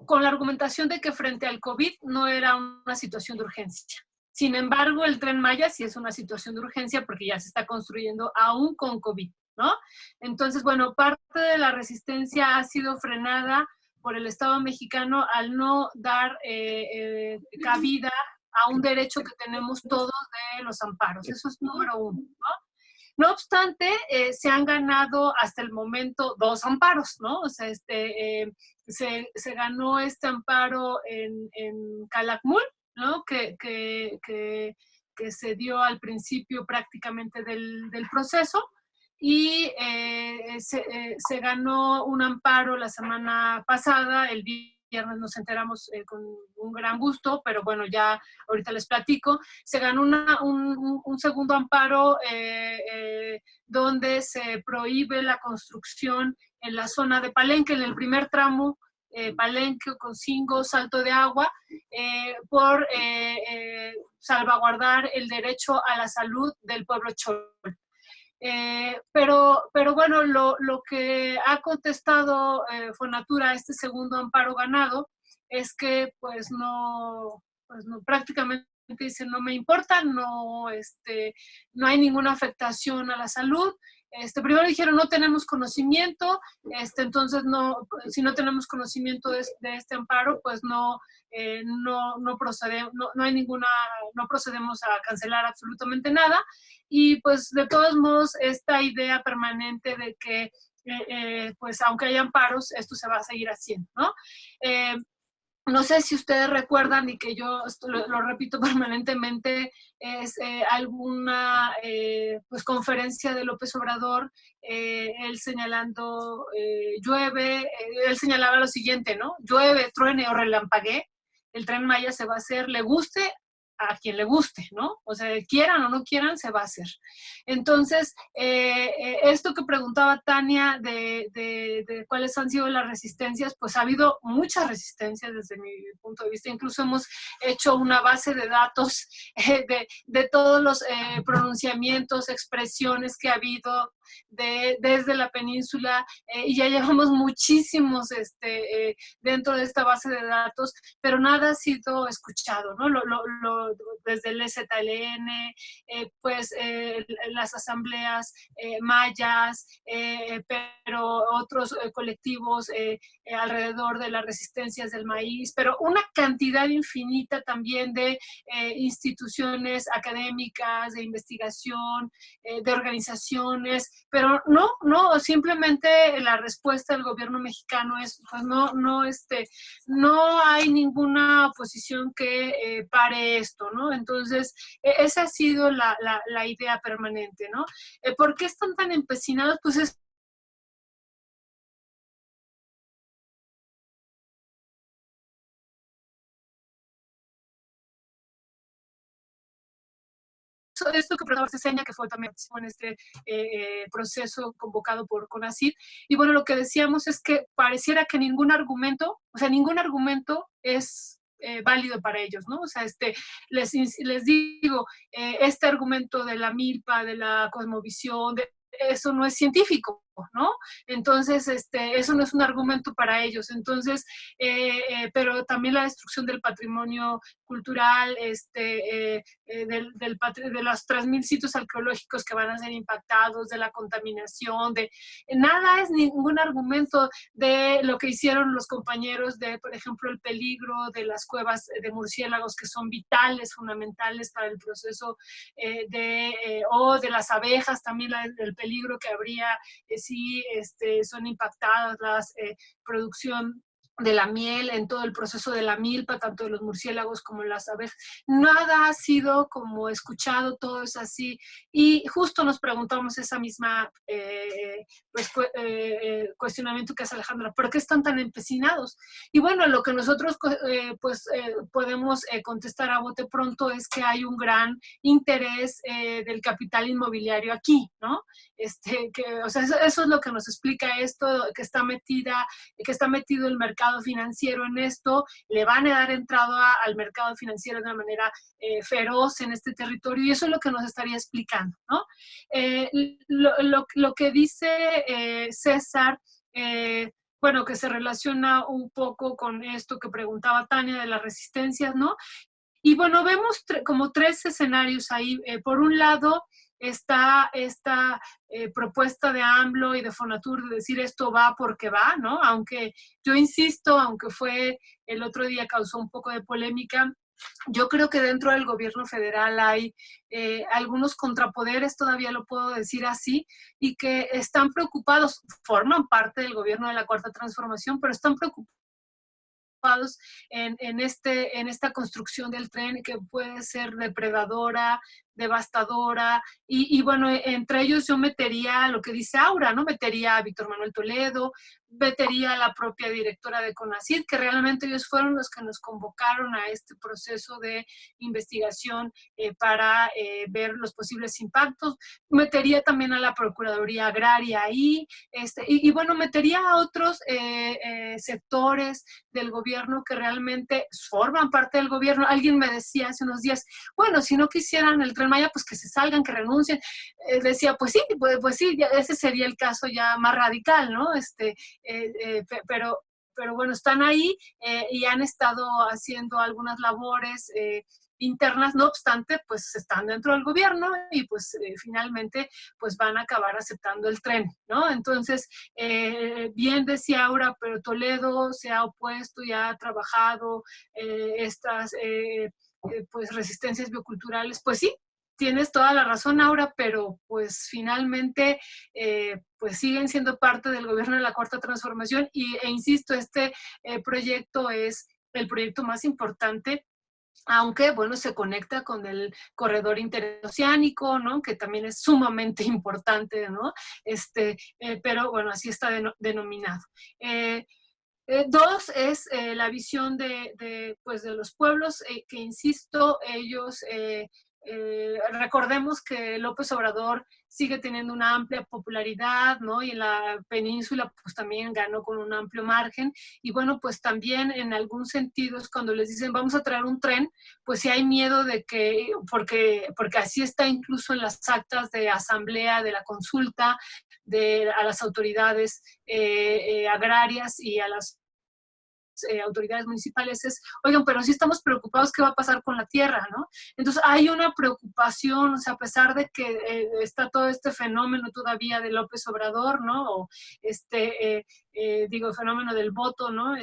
con la argumentación de que frente al COVID no era una situación de urgencia. Sin embargo, el Tren Maya sí es una situación de urgencia porque ya se está construyendo aún con COVID, ¿no? Entonces, bueno, parte de la resistencia ha sido frenada por el Estado mexicano al no dar cabida a un derecho que tenemos todos de los amparos. Eso es número uno, ¿no? No obstante, se han ganado hasta el momento 2 amparos, ¿no? O sea, se ganó este amparo en Calakmul, ¿no? Que se dio al principio prácticamente del proceso, y se ganó un amparo la semana pasada, el viernes nos enteramos con un gran gusto, pero bueno, ya ahorita les platico. Se ganó un segundo amparo donde se prohíbe la construcción en la zona de Palenque, en el primer tramo, Palenque, Ocosingo, Salto de Agua, por salvaguardar el derecho a la salud del pueblo chol. Pero bueno, lo que ha contestado Fonatura a este segundo amparo ganado es que pues no prácticamente dice no me importa, no hay ninguna afectación a la salud. Primero dijeron no tenemos conocimiento, entonces no, si no tenemos conocimiento de este amparo, pues no procedemos, no hay ninguna, no procedemos a cancelar absolutamente nada. Y pues de todos modos esta idea permanente de que pues aunque haya amparos, esto se va a seguir haciendo, ¿no? No sé si ustedes recuerdan, y que yo lo repito permanentemente, es alguna pues conferencia de López Obrador, él señalando llueve, él señalaba lo siguiente, ¿no? Llueve, truene o relampaguee, el Tren Maya se va a hacer, le guste a quien le guste, ¿no? O sea, quieran o no quieran, se va a hacer. Entonces, esto que preguntaba Tania de cuáles han sido las resistencias, pues ha habido muchas resistencias desde mi punto de vista. Incluso hemos hecho una base de datos de todos los pronunciamientos, expresiones que ha habido desde la península, y ya llevamos muchísimos dentro de esta base de datos, pero nada ha sido escuchado, ¿no? Desde el EZLN, pues las asambleas mayas, pero otros colectivos alrededor de las resistencias del maíz, pero una cantidad infinita también de instituciones académicas, de investigación, de organizaciones, pero no, simplemente la respuesta del gobierno mexicano es, pues no hay ninguna oposición que pare esto, ¿no? Entonces, esa ha sido la idea permanente, ¿no? ¿Por qué están tan empecinados? Pues es esto que se señala que fue también en este proceso convocado por CONACYT. Y bueno, lo que decíamos es que pareciera que ningún argumento es válido para ellos, ¿no? O sea, les digo, este argumento de la milpa, de la cosmovisión, eso no es científico, ¿no? Entonces, eso no es un argumento para ellos. Entonces, pero también la destrucción del patrimonio cultural, de los 3,000 sitios arqueológicos que van a ser impactados, de la contaminación, nada es ningún argumento de lo que hicieron los compañeros de, por ejemplo, el peligro de las cuevas de murciélagos, que son vitales, fundamentales para el proceso o de las abejas, también el peligro que habría si son impactadas las producción de la miel, en todo el proceso de la milpa, tanto de los murciélagos como las abejas. Nada ha sido como escuchado, todo es así. Y justo nos preguntamos esa misma cuestionamiento que hace Alejandra, ¿por qué están tan empecinados? Y bueno, lo que nosotros podemos contestar a bote pronto es que hay un gran interés del capital inmobiliario aquí, ¿no? O sea, eso es lo que nos explica esto, que está metido el mercado financiero en esto, le van a dar entrada al mercado financiero de una manera feroz en este territorio, y eso es lo que nos estaría explicando, ¿no? Lo que dice César, bueno, que se relaciona un poco con esto que preguntaba Tania de las resistencias, ¿no? Y bueno, vemos como 3 escenarios ahí. Por un lado, está esta propuesta de AMLO y de Fonatur de decir esto va porque va, ¿no? Aunque yo insisto, aunque fue el otro día causó un poco de polémica, yo creo que dentro del gobierno federal hay algunos contrapoderes, todavía lo puedo decir así, y que están preocupados, forman parte del gobierno de la Cuarta Transformación, pero están preocupados en esta construcción del tren, que puede ser depredadora, devastadora, y bueno, entre ellos yo metería lo que dice Aura, ¿no? Metería a Víctor Manuel Toledo, metería a la propia directora de CONACYT, que realmente ellos fueron los que nos convocaron a este proceso de investigación para ver los posibles impactos. Metería también a la Procuraduría Agraria ahí, y bueno, metería a otros sectores del gobierno que realmente forman parte del gobierno. Alguien me decía hace unos días, bueno, si no quisieran el Tren Maya, pues que se salgan, que renuncien. Decía, pues sí, ya, ese sería el caso ya más radical, ¿no? Pero bueno, están ahí y han estado haciendo algunas labores internas, no obstante, pues están dentro del gobierno y pues finalmente pues van a acabar aceptando el tren, ¿no? Entonces, bien decía Aura, pero Toledo se ha opuesto y ha trabajado estas pues resistencias bioculturales. Pues sí, tienes toda la razón, Aura, pero pues finalmente pues siguen siendo parte del gobierno de la Cuarta Transformación e insisto, este proyecto es el proyecto más importante, aunque, bueno, se conecta con el corredor interoceánico, ¿no? Que también es sumamente importante, ¿no? Pero, bueno, así está denominado. 2 es la visión pues de los pueblos, que insisto, ellos, recordemos que López Obrador sigue teniendo una amplia popularidad, ¿no? Y en la península pues también ganó con un amplio margen. Y bueno, pues también en algún sentido es cuando les dicen vamos a traer un tren, pues sí hay miedo de que, porque así está incluso en las actas de asamblea, de la consulta, a las autoridades agrarias y a las autoridades municipales, es, oigan, pero sí estamos preocupados qué va a pasar con la tierra, ¿no? Entonces hay una preocupación, o sea, a pesar de que está todo este fenómeno todavía de López Obrador, ¿no? O el fenómeno del voto, ¿no?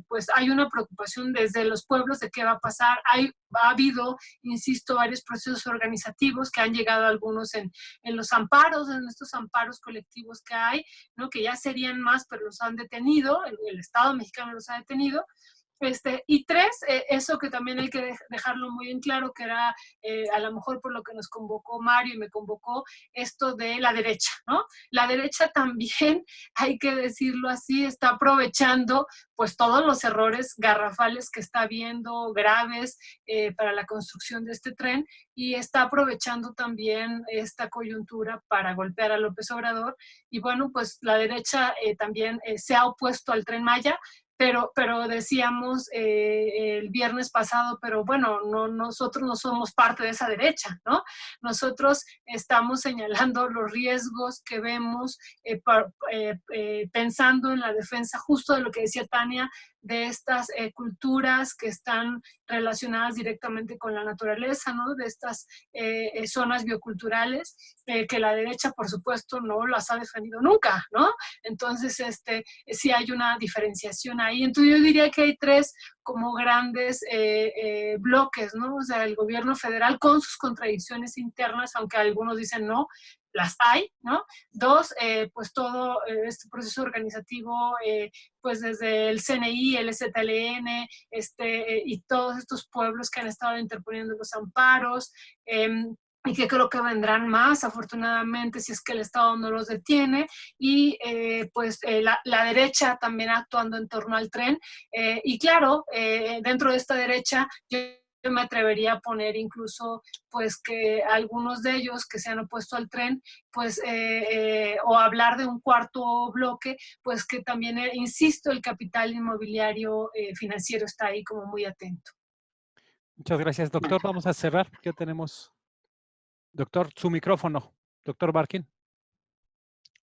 Pues hay una preocupación desde los pueblos de qué va a pasar. Ha habido, insisto, varios procesos organizativos que han llegado algunos en los amparos, en estos amparos colectivos que hay, ¿no? Que ya serían más, pero los han detenido, el Estado mexicano los ha detenido. Y 3, eso que también hay que dejarlo muy en claro, que era a lo mejor por lo que nos convocó Mario y me convocó, esto de la derecha, ¿no? La derecha también, hay que decirlo así, está aprovechando pues todos los errores garrafales que está habiendo, graves, para la construcción de este tren, y está aprovechando también esta coyuntura para golpear a López Obrador. Y bueno, pues la derecha también se ha opuesto al Tren Maya, pero decíamos el viernes pasado, pero bueno, nosotros no somos parte de esa derecha, ¿no? Nosotros estamos señalando los riesgos que vemos pensando en la defensa justo de lo que decía Tania, de estas culturas que están relacionadas directamente con la naturaleza, ¿no? De estas zonas bioculturales, que la derecha, por supuesto, no las ha defendido nunca, ¿no? Entonces, sí hay una diferenciación ahí. Entonces, yo diría que hay tres como grandes bloques, ¿no? O sea, el gobierno federal con sus contradicciones internas, aunque algunos dicen no, las hay, ¿no? Dos, pues todo este proceso organizativo, pues desde el CNI, el ZLN, y todos estos pueblos que han estado interponiendo los amparos, y que creo que vendrán más, afortunadamente, si es que el Estado no los detiene, y la derecha también actuando en torno al tren, y claro, dentro de esta derecha, yo me atrevería a poner incluso, pues, que algunos de ellos que se han opuesto al tren, pues, o hablar de un cuarto bloque, pues que también, insisto, el capital inmobiliario financiero está ahí como muy atento. Muchas gracias, doctor. Vamos a cerrar porque ya tenemos... Doctor, su micrófono. Doctor Barkin.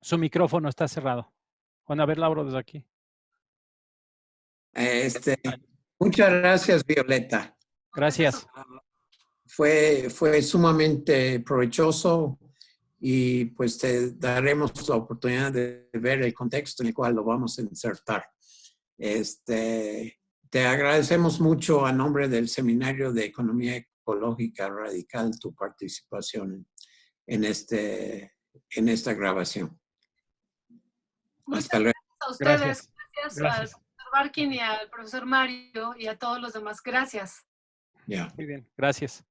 Su micrófono está cerrado. Bueno, a ver, Lauro, desde aquí. Muchas gracias, Violeta. Gracias. Fue sumamente provechoso y pues te daremos la oportunidad de ver el contexto en el cual lo vamos a insertar. Te agradecemos mucho a nombre del Seminario de Economía Ecológica Radical tu participación en esta grabación. Hasta luego. A ustedes, Gracias. al profesor Barkin y al profesor Mario y a todos los demás. Gracias. Ya. Muy bien, gracias.